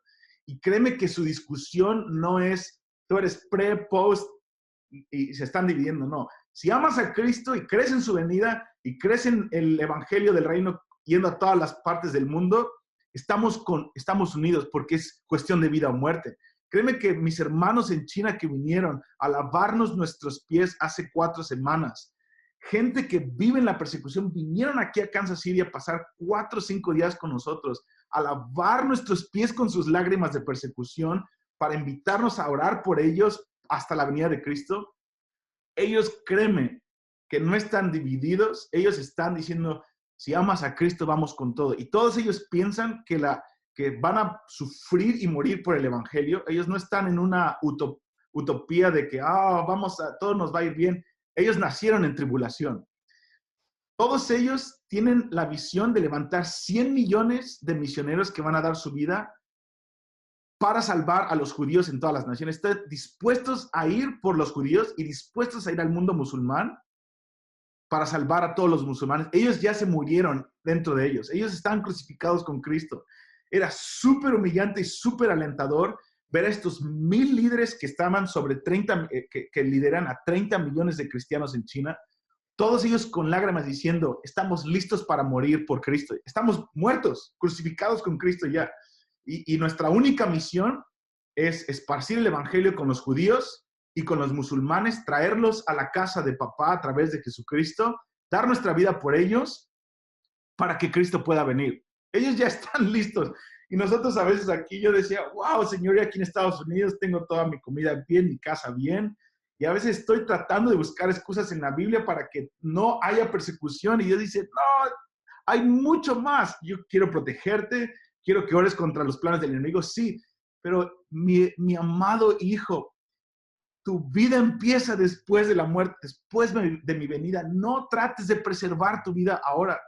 Speaker 1: Y créeme que su discusión no es, tú eres pre, post, y se están dividiendo, no. Si amas a Cristo y crees en su venida y crees en el evangelio del reino yendo a todas las partes del mundo, estamos unidos porque es cuestión de vida o muerte. Créeme que mis hermanos en China que vinieron a lavarnos nuestros pies hace 4 semanas, gente que vive en la persecución, vinieron aquí a Kansas City a pasar 4 o 5 días con nosotros, a lavar nuestros pies con sus lágrimas de persecución, para invitarnos a orar por ellos hasta la venida de Cristo. Ellos, créeme, que no están divididos, ellos están diciendo, si amas a Cristo, vamos con todo. Y todos ellos piensan que van a sufrir y morir por el evangelio. Ellos no están en una utopía de que, todo nos va a ir bien. Ellos nacieron en tribulación. Todos ellos tienen la visión de levantar 100 millones de misioneros que van a dar su vida para salvar a los judíos en todas las naciones. Están dispuestos a ir por los judíos y dispuestos a ir al mundo musulmán para salvar a todos los musulmanes. Ellos ya se murieron dentro de ellos. Ellos están crucificados con Cristo. Era súper humillante y súper alentador ver a estos 1000 líderes que estaban sobre 30, que lideran a 30 millones de cristianos en China. Todos ellos con lágrimas diciendo, estamos listos para morir por Cristo. Estamos muertos, crucificados con Cristo ya. Y nuestra única misión es esparcir el evangelio con los judíos y con los musulmanes, traerlos a la casa de papá a través de Jesucristo, dar nuestra vida por ellos para que Cristo pueda venir. Ellos ya están listos. Y nosotros a veces aquí yo decía, wow, Señor, yo aquí en Estados Unidos tengo toda mi comida bien, mi casa bien. Y a veces estoy tratando de buscar excusas en la Biblia para que no haya persecución. Y Dios dice, no, hay mucho más. Yo quiero protegerte, quiero que ores contra los planes del enemigo, sí. Pero mi amado hijo, tu vida empieza después de la muerte, después de mi venida. No trates de preservar tu vida ahora.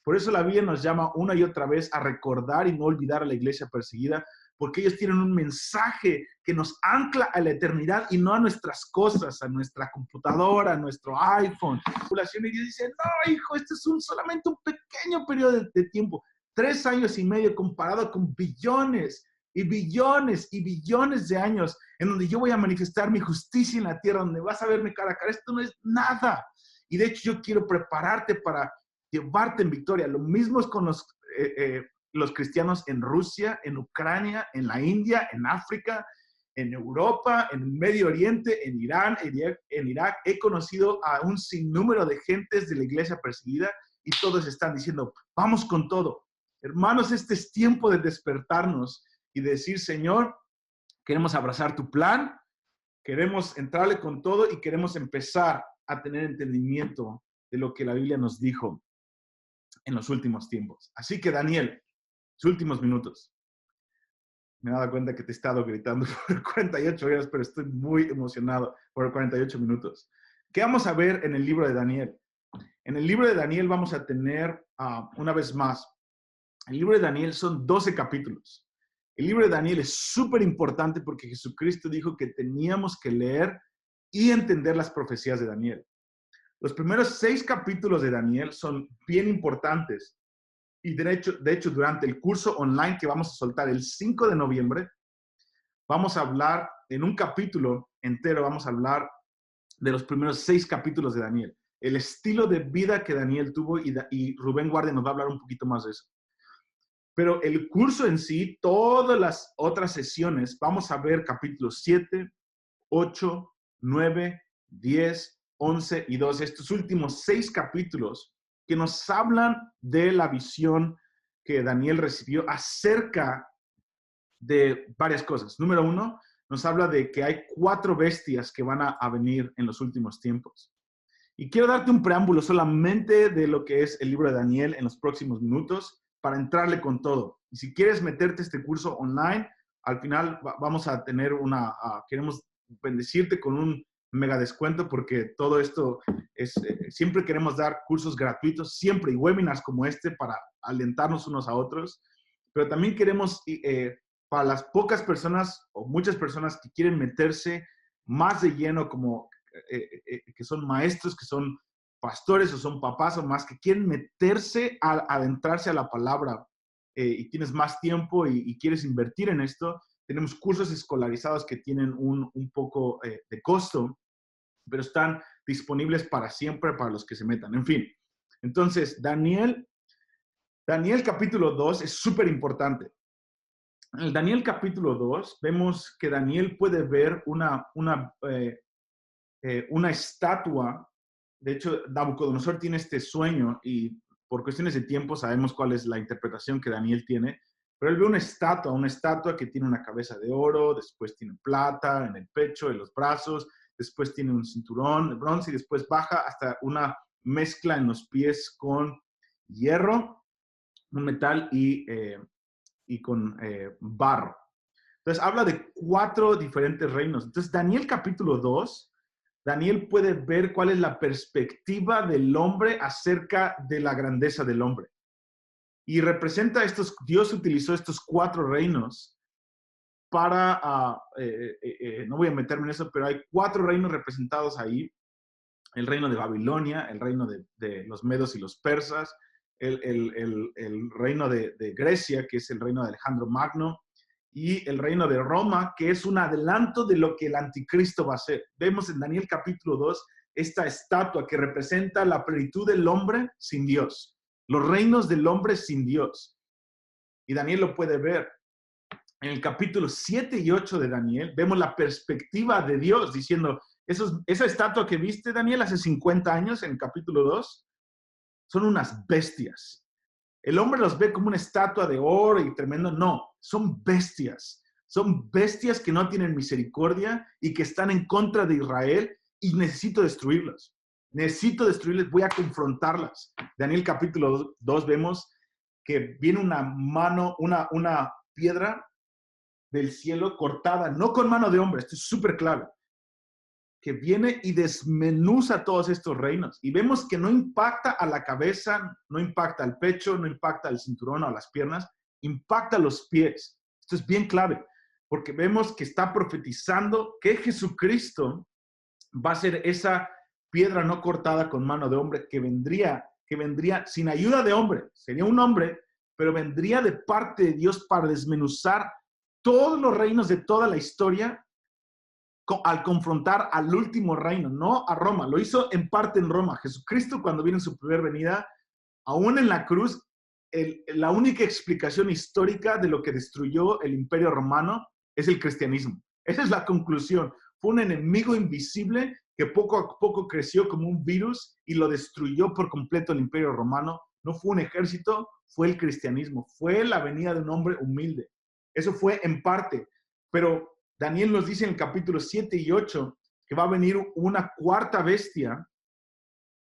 Speaker 1: Por eso la Biblia nos llama una y otra vez a recordar y no olvidar a la iglesia perseguida, porque ellos tienen un mensaje que nos ancla a la eternidad y no a nuestras cosas, a nuestra computadora, a nuestro iPhone. Y Dios dice, no, hijo, este es solamente un pequeño periodo de tiempo. 3 años y medio comparado con billones y billones y billones de años en donde yo voy a manifestar mi justicia en la tierra, donde vas a verme cara a cara. Esto no es nada. Y de hecho yo quiero prepararte para llevarte en victoria. Lo mismo es con los cristianos en Rusia, en Ucrania, en la India, en África, en Europa, en el Medio Oriente, en Irán, en Irak. He conocido a un sinnúmero de gentes de la iglesia perseguida y todos están diciendo, vamos con todo. Hermanos, este es tiempo de despertarnos y decir, Señor, queremos abrazar tu plan, queremos entrarle con todo y queremos empezar a tener entendimiento de lo que la Biblia nos dijo en los últimos tiempos. Así que, Daniel, los últimos minutos. Me he dado cuenta que te he estado gritando por 48 horas, pero estoy muy emocionado por 48 minutos. ¿Qué vamos a ver en el libro de Daniel? En el libro de Daniel vamos a tener, una vez más, el libro de Daniel son 12 capítulos. El libro de Daniel es súper importante porque Jesucristo dijo que teníamos que leer y entender las profecías de Daniel. Los primeros 6 capítulos de Daniel son bien importantes. Y de hecho, durante el curso online que vamos a soltar el 5 de noviembre, vamos a hablar, en un capítulo entero, vamos a hablar de los primeros 6 capítulos de Daniel. El estilo de vida que Daniel tuvo y Rubén Guardia nos va a hablar un poquito más de eso. Pero el curso en sí, todas las otras sesiones, vamos a ver capítulos 7, 8, 9, 10, 11 y 12. Estos últimos 6 capítulos que nos hablan de la visión que Daniel recibió acerca de varias cosas. Número 1, nos habla de que hay 4 bestias que van a venir en los últimos tiempos. Y quiero darte un preámbulo solamente de lo que es el libro de Daniel en los próximos minutos para entrarle con todo. Y si quieres meterte este curso online, al final vamos a tener queremos bendecirte con un mega descuento porque todo esto es, siempre queremos dar cursos gratuitos, siempre, y webinars como este para alentarnos unos a otros, pero también queremos, para las pocas personas o muchas personas que quieren meterse más de lleno como que son maestros, que son pastores o son papás o más, que quieren meterse adentrarse a la palabra y tienes más tiempo y quieres invertir en esto, tenemos cursos escolarizados que tienen un poco de costo pero están disponibles para siempre para los que se metan. En fin, entonces, Daniel capítulo 2 es súper importante. En el Daniel capítulo 2 vemos que Daniel puede ver una estatua. De hecho, Nabucodonosor tiene este sueño y por cuestiones de tiempo sabemos cuál es la interpretación que Daniel tiene, pero él ve una estatua que tiene una cabeza de oro, después tiene plata en el pecho, en los brazos, después tiene un cinturón de bronce y después baja hasta una mezcla en los pies con hierro, un metal y con barro. Entonces habla de 4 diferentes reinos. Entonces Daniel capítulo 2, Daniel puede ver cuál es la perspectiva del hombre acerca de la grandeza del hombre. Y representa Dios utilizó estos 4 reinos para, no voy a meterme en eso, pero hay 4 reinos representados ahí. El reino de Babilonia, el reino de los medos y los persas, el reino de Grecia, que es el reino de Alejandro Magno, y el reino de Roma, que es un adelanto de lo que el anticristo va a hacer. Vemos en Daniel capítulo 2 esta estatua que representa la plenitud del hombre sin Dios, los reinos del hombre sin Dios. Y Daniel lo puede ver. En el capítulo 7 y 8 de Daniel, vemos la perspectiva de Dios diciendo, esa estatua que viste, Daniel, hace 50 años, en el capítulo 2, son unas bestias. El hombre los ve como una estatua de oro y tremendo. No, son bestias. Son bestias que no tienen misericordia y que están en contra de Israel y necesito destruirlas. Necesito destruirlas, voy a confrontarlas. Daniel capítulo 2 vemos que viene una mano, una piedra del cielo cortada, no con mano de hombre, esto es súper clave, que viene y desmenuza todos estos reinos. Y vemos que no impacta a la cabeza, no impacta al pecho, no impacta al cinturón o a las piernas, impacta a los pies. Esto es bien clave, porque vemos que está profetizando que Jesucristo va a ser esa piedra no cortada con mano de hombre que vendría sin ayuda de hombre. Sería un hombre, pero vendría de parte de Dios para desmenuzar todos los reinos de toda la historia al confrontar al último reino, no a Roma. Lo hizo en parte en Roma. Jesucristo, cuando viene en su primera venida, aún en la cruz, la única explicación histórica de lo que destruyó el imperio romano es el cristianismo. Esa es la conclusión. Fue un enemigo invisible que poco a poco creció como un virus y lo destruyó por completo el imperio romano. No fue un ejército, fue el cristianismo. Fue la venida de un hombre humilde. Eso fue en parte, pero Daniel nos dice en el capítulo 7 y 8 que va a venir una cuarta bestia,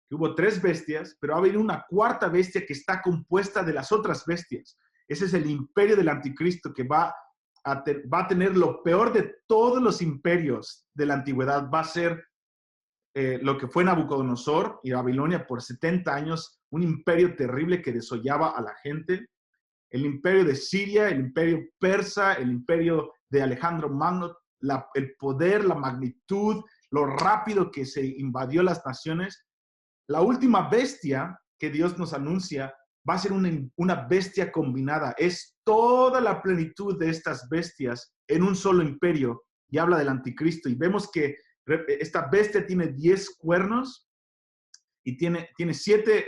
Speaker 1: que hubo 3 bestias, pero va a venir una cuarta bestia que está compuesta de las otras bestias. Ese es el imperio del anticristo que va a tener lo peor de todos los imperios de la antigüedad. Va a ser lo que fue Nabucodonosor y Babilonia por 70 años, un imperio terrible que desollaba a la gente. El imperio de Siria, el imperio persa, el imperio de Alejandro Magno, el poder, la magnitud, lo rápido que se invadió las naciones. La última bestia que Dios nos anuncia va a ser una bestia combinada. Es toda la plenitud de estas bestias en un solo imperio y habla del anticristo. Y vemos que esta bestia tiene 10 cuernos y tiene 7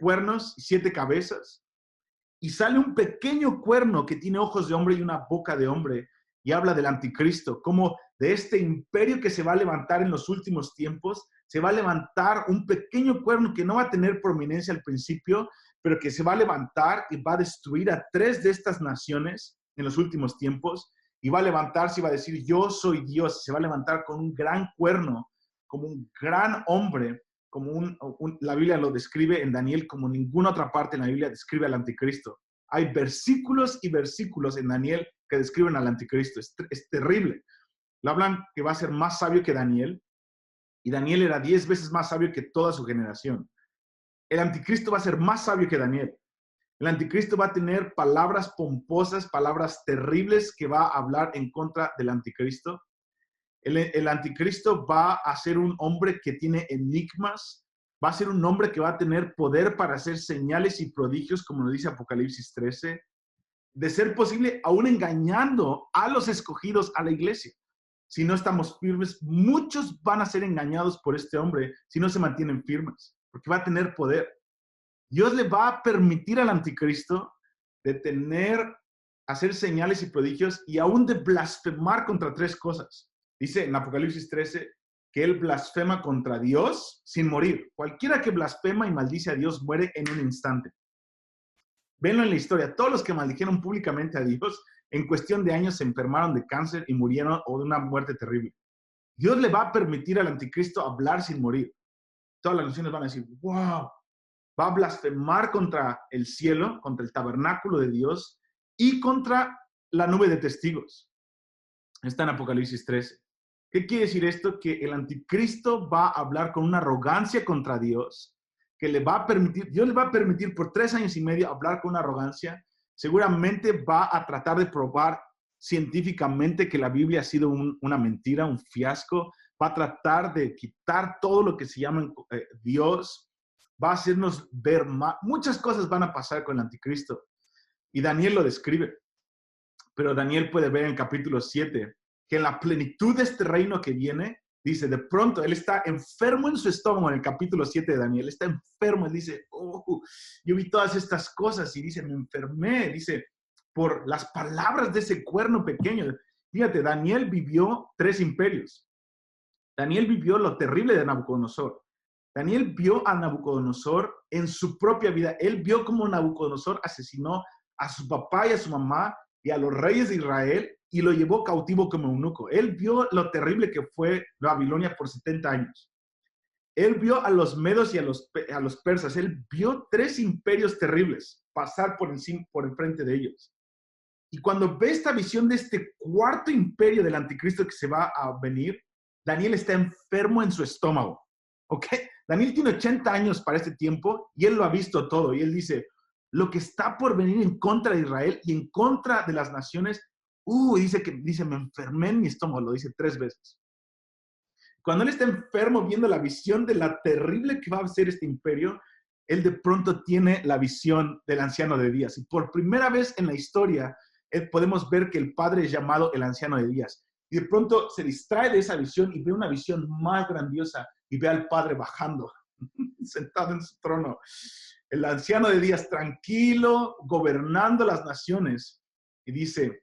Speaker 1: cuernos y 7 cabezas. Y sale un pequeño cuerno que tiene ojos de hombre y una boca de hombre y habla del anticristo, como de este imperio que se va a levantar en los últimos tiempos. Se va a levantar un pequeño cuerno que no va a tener prominencia al principio, pero que se va a levantar y va a destruir a 3 de estas naciones en los últimos tiempos. Y va a levantarse y va a decir, yo soy Dios. Se va a levantar con un gran cuerno, como un gran hombre, como la Biblia lo describe en Daniel como ninguna otra parte en la Biblia describe al anticristo. Hay versículos y versículos en Daniel que describen al anticristo. Es terrible. Lo hablan que va a ser más sabio que Daniel, y Daniel era 10 veces más sabio que toda su generación. El anticristo va a ser más sabio que Daniel. El anticristo va a tener palabras pomposas, palabras terribles que va a hablar en contra del anticristo. El anticristo va a ser un hombre que tiene enigmas, va a ser un hombre que va a tener poder para hacer señales y prodigios, como nos dice Apocalipsis 13, de ser posible aún engañando a los escogidos, a la iglesia. si no estamos firmes, muchos van a ser engañados por este hombre si no se mantienen firmes, porque va a tener poder. Dios le va a permitir al anticristo de hacer señales y prodigios y aún de blasfemar contra 3 cosas. Dice en Apocalipsis 13 que él blasfema contra Dios sin morir. Cualquiera que blasfema y maldice a Dios muere en un instante. Venlo en la historia. Todos los que maldijeron públicamente a Dios, en cuestión de años se enfermaron de cáncer y murieron o de una muerte terrible. Dios le va a permitir al anticristo hablar sin morir. Todas las naciones van a decir, wow. Va a blasfemar contra el cielo, contra el tabernáculo de Dios y contra la nube de testigos. Está en Apocalipsis 13. ¿Qué quiere decir esto? Que el anticristo va a hablar con una arrogancia contra Dios, que Dios le va a permitir por 3 años y medio hablar con una arrogancia. Seguramente va a tratar de probar científicamente que la Biblia ha sido una mentira, un fiasco. Va a tratar de quitar todo lo que se llama Dios. Va a hacernos ver más. Muchas cosas van a pasar con el anticristo. Y Daniel lo describe. Pero Daniel puede ver en capítulo 7 que en la plenitud de este reino que viene, dice, de pronto, él está enfermo en su estómago en el capítulo 7 de Daniel. Está enfermo. Él dice, yo vi todas estas cosas y dice, me enfermé. Dice, por las palabras de ese cuerno pequeño. Fíjate, Daniel vivió 3 imperios. Daniel vivió lo terrible de Nabucodonosor. Daniel vio a Nabucodonosor en su propia vida. Él vio cómo Nabucodonosor asesinó a su papá y a su mamá y a los reyes de Israel y lo llevó cautivo como eunuco. Él vio lo terrible que fue Babilonia por 70 años. Él vio a los medos y a los persas. Él vio 3 imperios terribles pasar por el frente de ellos. Y cuando ve esta visión de este 4º imperio del anticristo que se va a venir, Daniel está enfermo en su estómago. ¿Ok? Daniel tiene 80 años para este tiempo y él lo ha visto todo. Y él dice, lo que está por venir en contra de Israel y en contra de las naciones, dice, me enfermé en mi estómago, lo dice 3 veces. Cuando él está enfermo viendo la visión de la terrible que va a ser este imperio, él de pronto tiene la visión del anciano de días. Y por primera vez en la historia, podemos ver que el padre es llamado el anciano de días. Y de pronto se distrae de esa visión y ve una visión más grandiosa y ve al padre bajando, sentado en su trono. El anciano de días tranquilo, gobernando las naciones. Y dice,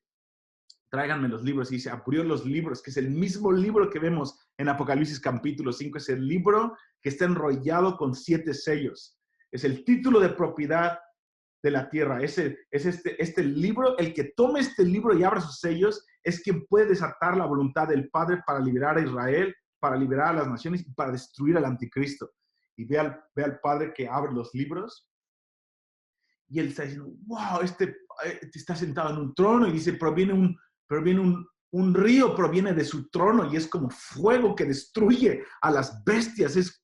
Speaker 1: tráiganme los libros. Y dice, abrió los libros, que es el mismo libro que vemos en Apocalipsis capítulo 5. Es el libro que está enrollado con 7 sellos. Es el título de propiedad de la tierra. Es este libro, el que tome este libro y abra sus sellos, es quien puede desatar la voluntad del Padre para liberar a Israel, para liberar a las naciones y para destruir al anticristo. Y ve al Padre que abre los libros y él está diciendo, wow, este está sentado en un trono y dice, proviene un río, proviene de su trono y es como fuego que destruye a las bestias.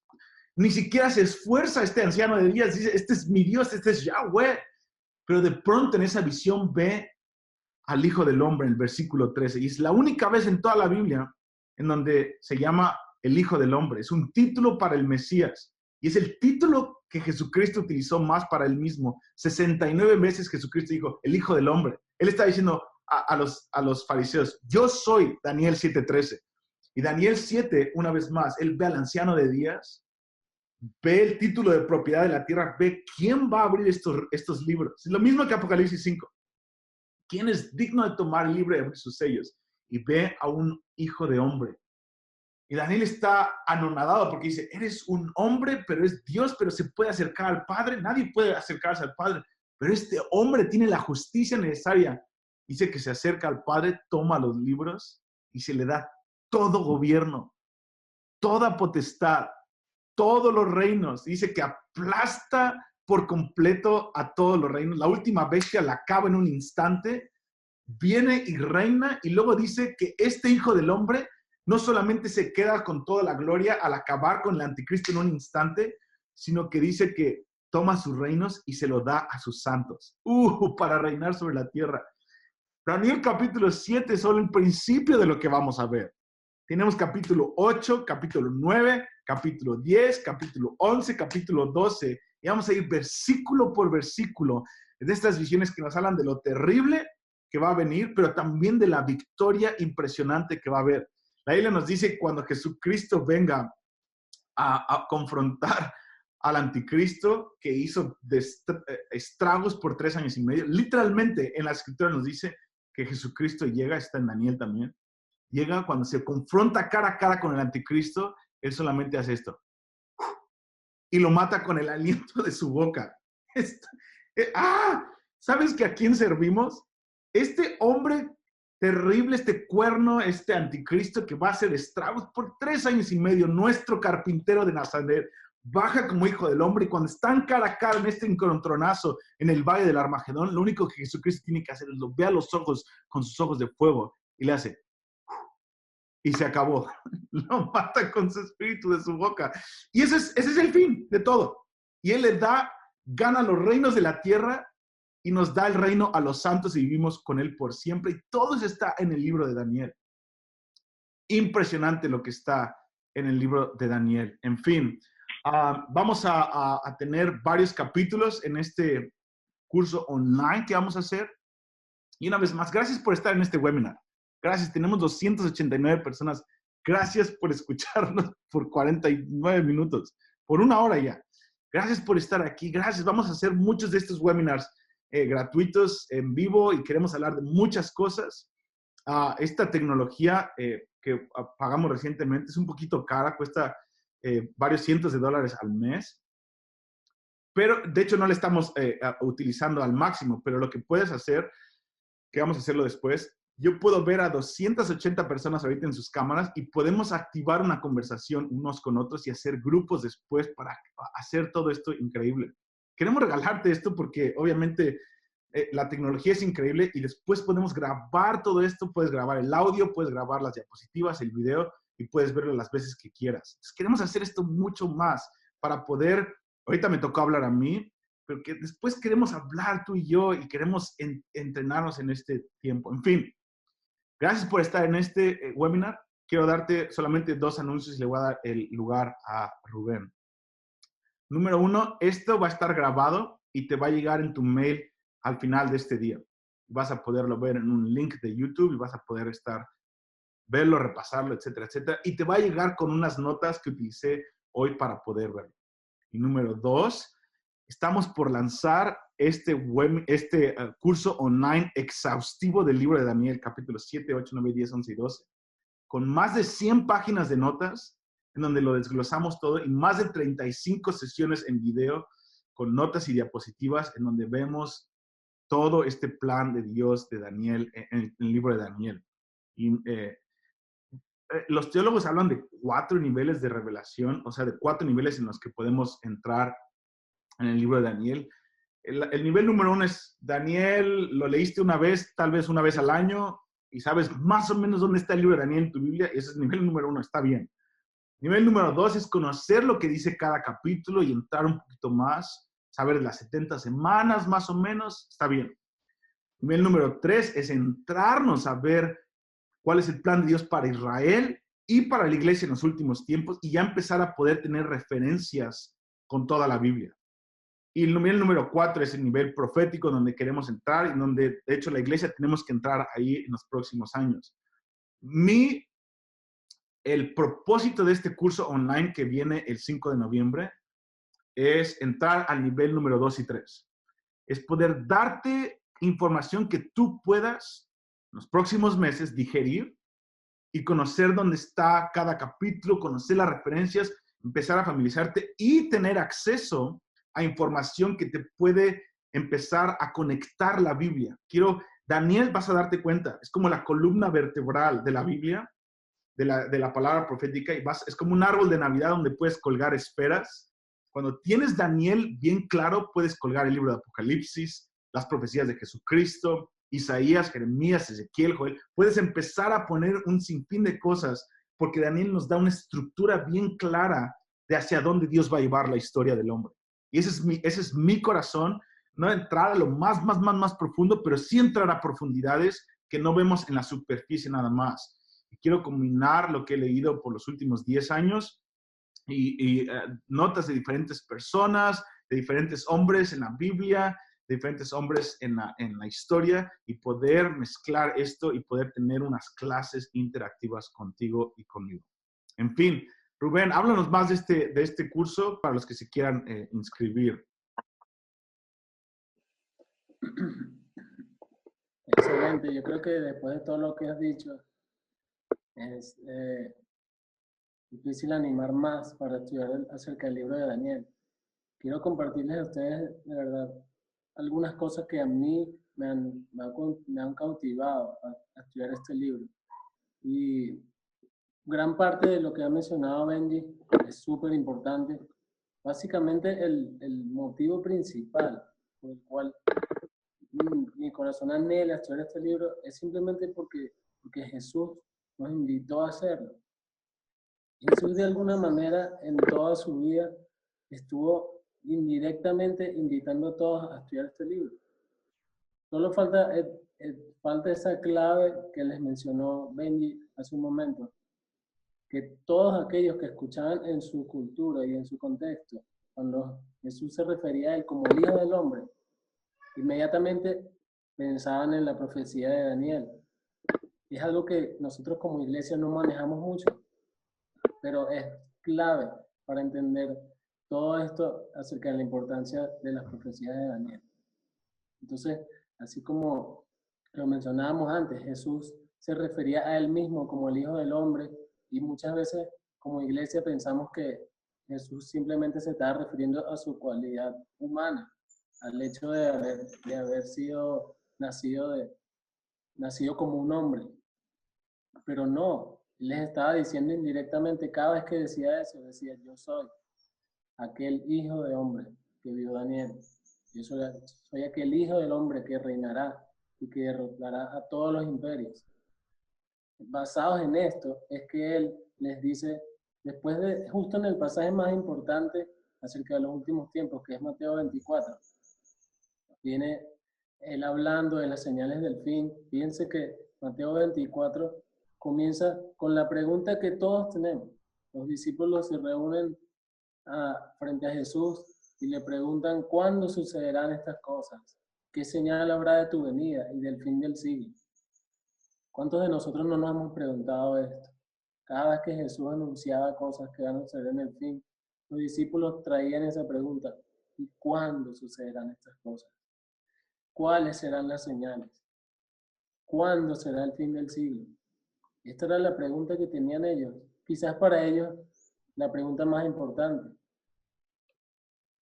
Speaker 1: Ni siquiera se esfuerza este anciano de días, dice, este es mi Dios, este es Yahweh. Pero de pronto en esa visión ve al Hijo del Hombre en el versículo 13. Y es la única vez en toda la Biblia en donde se llama el Hijo del Hombre. Es un título para el Mesías. Y es el título que Jesucristo utilizó más para él mismo. 69 veces Jesucristo dijo, el Hijo del Hombre. Él está diciendo a los fariseos, yo soy Daniel 7:13. Y Daniel 7, una vez más, él ve al anciano de días, ve el título de propiedad de la tierra, ve quién va a abrir estos libros. Es lo mismo que Apocalipsis 5. ¿Quién es digno de tomar el libro y abrir sus sellos? Y ve a un hijo de hombre. Y Daniel está anonadado porque dice, eres un hombre, pero es Dios, pero se puede acercar al Padre. Nadie puede acercarse al Padre. Pero este hombre tiene la justicia necesaria. Dice que se acerca al Padre, toma los libros y se le da todo gobierno, toda potestad, todos los reinos. Dice que aplasta por completo a todos los reinos. La última bestia la acaba en un instante. Viene y reina y luego dice que este Hijo del Hombre no solamente se queda con toda la gloria al acabar con el anticristo en un instante, sino que dice que toma sus reinos y se lo da a sus santos, para reinar sobre la tierra. Daniel capítulo 7 es solo el principio de lo que vamos a ver. Tenemos capítulo 8, capítulo 9, capítulo 10, capítulo 11, capítulo 12, y vamos a ir versículo por versículo de estas visiones que nos hablan de lo terrible que va a venir, pero también de la victoria impresionante que va a haber. La Biblia nos dice cuando Jesucristo venga a confrontar al anticristo que hizo estragos por 3 años y medio. Literalmente en la escritura nos dice que Jesucristo llega, está en Daniel también, llega cuando se confronta cara a cara con el anticristo, él solamente hace esto. Y lo mata con el aliento de su boca. ¿Sabes que a quién servimos? Este hombre terrible, este cuerno, este anticristo que va a hacer estragos por 3 años y medio, nuestro carpintero de Nazaret, baja como hijo del hombre y cuando están cara a cara en este encontronazo en el valle del Armagedón, lo único que Jesucristo tiene que hacer es lo ve a los ojos con sus ojos de fuego y le hace y se acabó. Lo mata con su espíritu de su boca. Y ese es el fin de todo. Y Él le gana los reinos de la tierra y nos da el reino a los santos y vivimos con Él por siempre. Y todo eso está en el libro de Daniel. Impresionante lo que está en el libro de Daniel. En fin, vamos a tener varios capítulos en este curso online que vamos a hacer. Y una vez más, gracias por estar en este webinar. Gracias, tenemos 289 personas. Gracias por escucharnos por 49 minutos, por 1 hora ya. Gracias por estar aquí, gracias. Vamos a hacer muchos de estos webinars gratuitos en vivo y queremos hablar de muchas cosas. Esta tecnología que pagamos recientemente es un poquito cara, cuesta varios cientos de dólares al mes. Pero, de hecho, no la estamos utilizando al máximo, pero lo que puedes hacer, que vamos a hacerlo después, yo puedo ver a 280 personas ahorita en sus cámaras y podemos activar una conversación unos con otros y hacer grupos después para hacer todo esto increíble. Queremos regalarte esto porque obviamente la tecnología es increíble y después podemos grabar todo esto, puedes grabar el audio, puedes grabar las diapositivas, el video y puedes verlo las veces que quieras. Entonces, queremos hacer esto mucho más para poder, ahorita me tocó hablar a mí, pero que después queremos hablar tú y yo y queremos entrenarnos en este tiempo. En fin. Gracias por estar en este webinar. Quiero darte solamente 2 anuncios y le voy a dar el lugar a Rubén. Número 1, esto va a estar grabado y te va a llegar en tu mail al final de este día. Vas a poderlo ver en un link de YouTube y vas a poder verlo, repasarlo, etcétera, etcétera. Y te va a llegar con unas notas que utilicé hoy para poder verlo. Y número 2, estamos por lanzar este curso online exhaustivo del libro de Daniel, capítulos 7, 8, 9, 10, 11 y 12, con más de 100 páginas de notas, en donde lo desglosamos todo, y más de 35 sesiones en video, con notas y diapositivas, en donde vemos todo este plan de Dios de Daniel, en el libro de Daniel. Y los teólogos hablan de 4 niveles de revelación, o sea, de 4 niveles en los que podemos entrar en el libro de Daniel. El nivel número 1 es, Daniel, lo leíste una vez, tal vez una vez al año, y sabes más o menos dónde está el libro de Daniel en tu Biblia, y ese es el nivel número 1, está bien. Nivel número 2 es conocer lo que dice cada capítulo y entrar un poquito más, saber las 70 semanas más o menos, está bien. Nivel número 3 es entrarnos a ver cuál es el plan de Dios para Israel y para la iglesia en los últimos tiempos, y ya empezar a poder tener referencias con toda la Biblia. Y el nivel número 4 es el nivel profético, donde queremos entrar y donde, de hecho, la iglesia tenemos que entrar ahí en los próximos años. El propósito de este curso online que viene el 5 de noviembre es entrar al nivel número 2 y 3. Es poder darte información que tú puedas, en los próximos meses, digerir y conocer dónde está cada capítulo, conocer las referencias, empezar a familiarizarte y tener acceso a información que te puede empezar a conectar la Biblia. Daniel, vas a darte cuenta, es como la columna vertebral de la Biblia, de la palabra profética, y es como un árbol de Navidad donde puedes colgar esferas. Cuando tienes Daniel bien claro, puedes colgar el libro de Apocalipsis, las profecías de Jesucristo, Isaías, Jeremías, Ezequiel, Joel. Puedes empezar a poner un sinfín de cosas, porque Daniel nos da una estructura bien clara de hacia dónde Dios va a llevar la historia del hombre. Y ese es mi corazón, no entrar a lo más profundo, pero sí entrar a profundidades que no vemos en la superficie nada más. Y quiero combinar lo que he leído por los últimos 10 años y notas de diferentes personas, de diferentes hombres en la Biblia, diferentes hombres en la historia y poder mezclar esto y poder tener unas clases interactivas contigo y conmigo. En fin, Rubén, háblanos más de este curso para los que se quieran inscribir.
Speaker 2: Excelente, yo creo que después de todo lo que has dicho, es difícil animar más para estudiar acerca del libro de Daniel. Quiero compartirles a ustedes, de verdad, algunas cosas que a mí me han cautivado a estudiar este libro. Y gran parte de lo que ha mencionado Benji es súper importante. Básicamente el motivo principal por el cual mi corazón anhela estudiar este libro es simplemente porque Jesús nos invitó a hacerlo. Jesús de alguna manera en toda su vida estuvo indirectamente invitando a todos a estudiar este libro. Solo falta esa clave que les mencionó Benji hace un momento, que todos aquellos que escuchaban en su cultura y en su contexto, cuando Jesús se refería a él como el Hijo del Hombre, inmediatamente pensaban en la profecía de Daniel. Es algo que nosotros como iglesia no manejamos mucho, pero es clave para entender todo esto acerca de la importancia de las profecías de Daniel. Entonces, así como lo mencionábamos antes, Jesús se refería a él mismo como el Hijo del Hombre y muchas veces como iglesia pensamos que Jesús simplemente se estaba refiriendo a su cualidad humana, al hecho de haber sido nacido como un hombre. Pero no, él les estaba diciendo indirectamente, cada vez que decía eso, decía, yo soy aquel hijo de hombre que vio Daniel. Yo soy aquel hijo del hombre que reinará y que derrotará a todos los imperios. Basados en esto, es que él les dice, después de, justo en el pasaje más importante acerca de los últimos tiempos, que es Mateo 24, viene él hablando de las señales del fin. Fíjense que Mateo 24 comienza con la pregunta que todos tenemos. Los discípulos se reúnen frente a Jesús y le preguntan cuándo sucederán estas cosas, qué señal habrá de tu venida y del fin del siglo. ¿Cuántos de nosotros no nos hemos preguntado esto? Cada vez que Jesús anunciaba cosas que van a suceder en el fin, los discípulos traían esa pregunta: ¿y cuándo sucederán estas cosas? ¿Cuáles serán las señales? ¿Cuándo será el fin del siglo? Esta era la pregunta que tenían ellos. Quizás para ellos la pregunta más importante.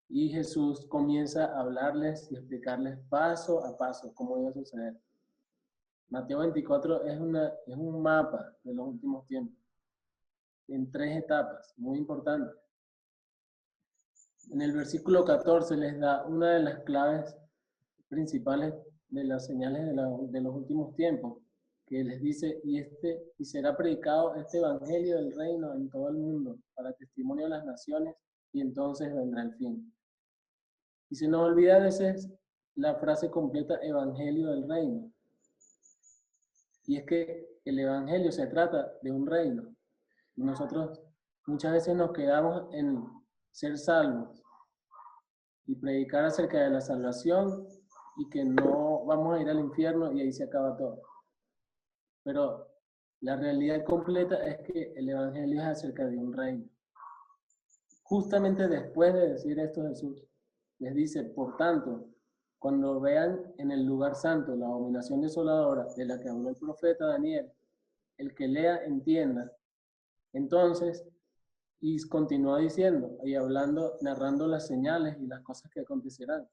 Speaker 2: Y Jesús comienza a hablarles y a explicarles paso a paso cómo iba a suceder. Mateo 24 es un mapa de los últimos tiempos, en 3 etapas, muy importantes. En el versículo 14 les da una de las claves principales de las señales de los últimos tiempos, que les dice, y será predicado este evangelio del reino en todo el mundo, para testimonio de las naciones, y entonces vendrá el fin. Y se nos olvida a veces la frase completa, evangelio del reino. Y es que el evangelio se trata de un reino. Y nosotros muchas veces nos quedamos en ser salvos y predicar acerca de la salvación y que no vamos a ir al infierno y ahí se acaba todo. Pero la realidad completa es que el evangelio es acerca de un reino. Justamente después de decir esto, Jesús les dice, por tanto, cuando vean en el lugar santo la abominación desoladora de la que habló el profeta Daniel, el que lea entienda. Entonces, y continúa diciendo y hablando, narrando las señales y las cosas que acontecerán.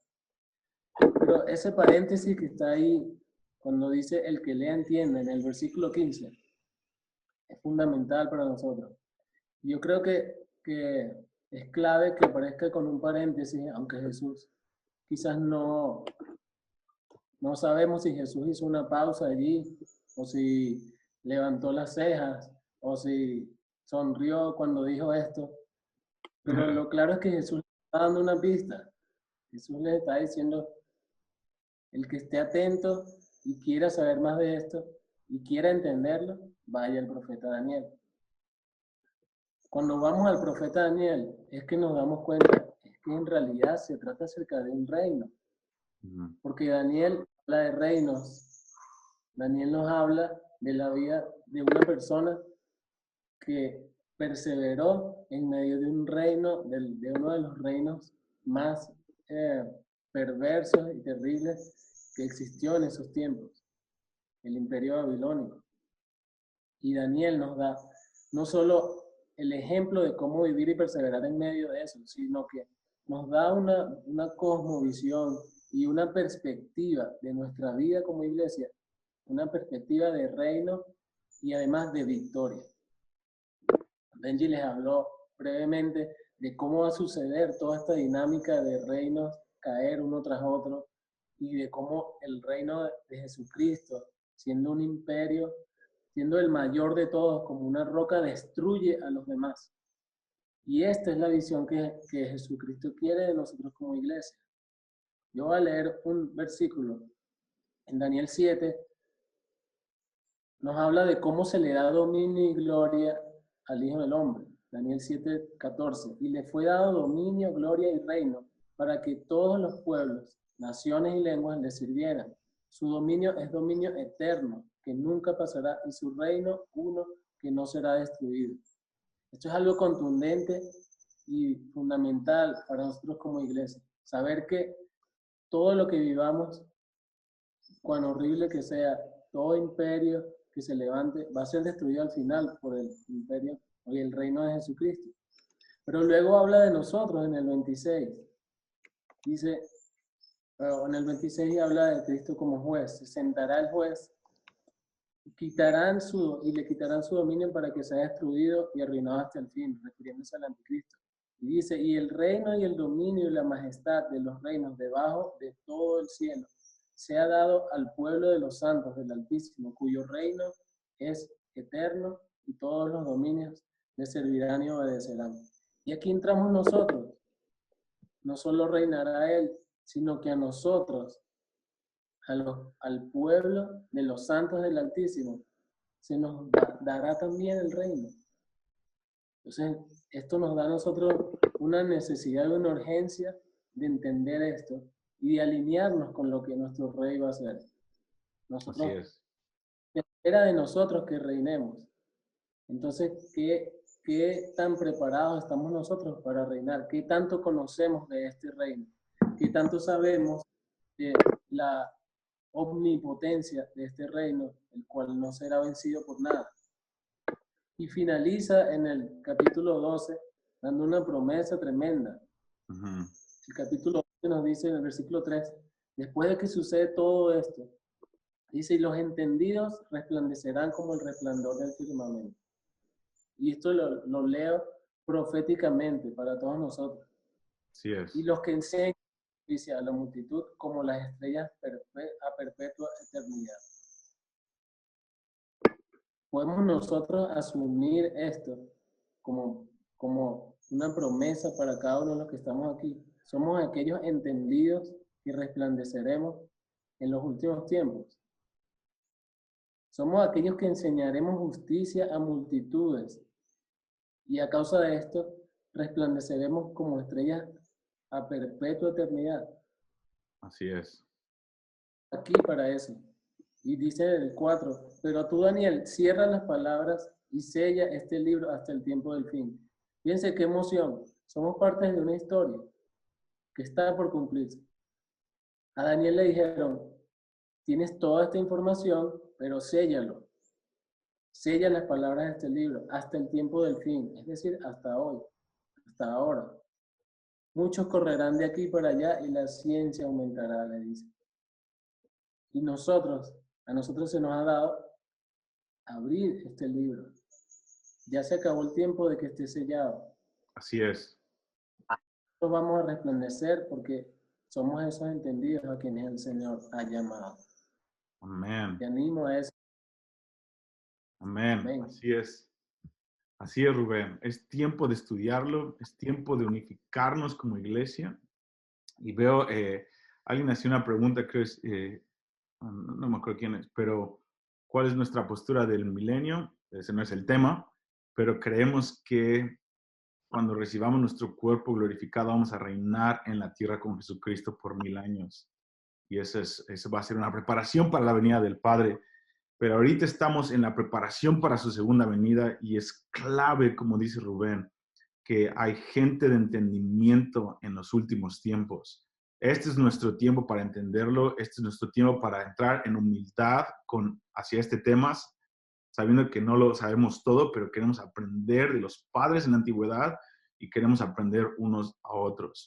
Speaker 2: Pero ese paréntesis que está ahí, cuando dice el que lea entienda, en el versículo 15, es fundamental para nosotros. Yo creo que es clave que aparezca con un paréntesis, aunque Jesús quizás no sabemos si Jesús hizo una pausa allí, o si levantó las cejas, o si sonrió cuando dijo esto. Pero lo claro es que Jesús le está dando una pista. Jesús les está diciendo, el que esté atento y quiera saber más de esto, y quiera entenderlo, vaya al profeta Daniel. Cuando vamos al profeta Daniel, es que nos damos cuenta, es que en realidad se trata acerca de un reino. Porque Daniel habla de reinos. Daniel nos habla de la vida de una persona que perseveró en medio de un reino, de uno de los reinos más perversos y terribles que existió en esos tiempos, el imperio babilónico. Y Daniel nos da no solo el ejemplo de cómo vivir y perseverar en medio de eso, sino que nos da una cosmovisión y una perspectiva de nuestra vida como iglesia, una perspectiva de reino y además de victoria. Benji les habló brevemente de cómo va a suceder toda esta dinámica de reinos caer uno tras otro y de cómo el reino de Jesucristo, siendo un imperio, siendo el mayor de todos, como una roca, destruye a los demás. Y esta es la visión que Jesucristo quiere de nosotros como iglesia. Yo voy a leer un versículo en Daniel 7, nos habla de cómo se le da dominio y gloria al Hijo del Hombre. Daniel 7:14. Y le fue dado dominio, gloria y reino para que todos los pueblos, naciones y lenguas le sirvieran. Su dominio es dominio eterno, que nunca pasará, y su reino uno que no será destruido. Esto es algo contundente y fundamental para nosotros como iglesia. Saber que todo lo que vivamos, cuán horrible que sea, todo imperio que se levante va a ser destruido al final por el imperio y el reino de Jesucristo. Pero luego habla de nosotros en el 26. Dice, en el 26 habla de Cristo como juez. Se sentará el juez y le quitarán su dominio para que sea destruido y arruinado hasta el fin, refiriéndose al anticristo. Y dice, y el reino y el dominio y la majestad de los reinos debajo de todo el cielo se ha dado al pueblo de los santos del Altísimo, cuyo reino es eterno y todos los dominios le servirán y obedecerán. Y aquí entramos nosotros. No solo reinará Él, sino que a nosotros, al pueblo de los santos del Altísimo, se nos dará también el reino. Entonces, esto nos da a nosotros una necesidad y una urgencia de entender esto y de alinearnos con lo que nuestro rey va a hacer. Nosotros,
Speaker 1: así es.
Speaker 2: espera de nosotros que reinemos. Entonces, ¿qué tan preparados estamos nosotros para reinar? ¿Qué tanto conocemos de este reino? ¿Qué tanto sabemos de la omnipotencia de este reino, el cual no será vencido por nada? Y finaliza en el capítulo 12 dando una promesa tremenda. El capítulo 12 nos dice en el versículo 3, después de que sucede todo esto, dice, y los entendidos resplandecerán como el resplandor del firmamento. Y esto lo leo proféticamente para todos nosotros.
Speaker 1: Así es.
Speaker 2: Y los que enseñan dice a la multitud como las estrellas a perpetua eternidad. Podemos nosotros asumir esto como una promesa para cada uno de los que estamos aquí. Somos aquellos entendidos que resplandeceremos en los últimos tiempos. Somos aquellos que enseñaremos justicia a multitudes. Y a causa de esto, resplandeceremos como estrellas a perpetua eternidad.
Speaker 1: Así es.
Speaker 2: Aquí para eso. Y dice el 4, pero tú, Daniel, cierra las palabras y sella este libro hasta el tiempo del fin. Fíjense qué emoción. Somos parte de una historia que está por cumplirse. A Daniel le dijeron, tienes toda esta información, pero séllalo. Sella las palabras de este libro hasta el tiempo del fin, es decir, hasta hoy, hasta ahora. Muchos correrán de aquí para allá y la ciencia aumentará, le dice. Y a nosotros se nos ha dado abrir este libro. Ya se acabó el tiempo de que esté sellado.
Speaker 1: Así es.
Speaker 2: Nosotros vamos a resplandecer porque somos esos entendidos a quienes el Señor ha llamado.
Speaker 1: Amén.
Speaker 2: Te animo a eso.
Speaker 1: Amén.
Speaker 2: Amén.
Speaker 1: Así es. Así es, Rubén. Es tiempo de estudiarlo, es tiempo de unificarnos como iglesia. Y veo, alguien hacía una pregunta, creo no me acuerdo quién es, pero ¿cuál es nuestra postura del milenio? Ese no es el tema, pero creemos que cuando recibamos nuestro cuerpo glorificado vamos a reinar en la tierra con Jesucristo por 1000 años. y eso va a ser una preparación para la venida del Padre. Pero ahorita estamos en la preparación para su segunda venida y es clave, como dice Rubén, que hay gente de entendimiento en los últimos tiempos. Este es nuestro tiempo para entenderlo, este es nuestro tiempo para entrar en humildad hacia este tema, sabiendo que no lo sabemos todo, pero queremos aprender de los padres en la antigüedad y queremos aprender unos a otros.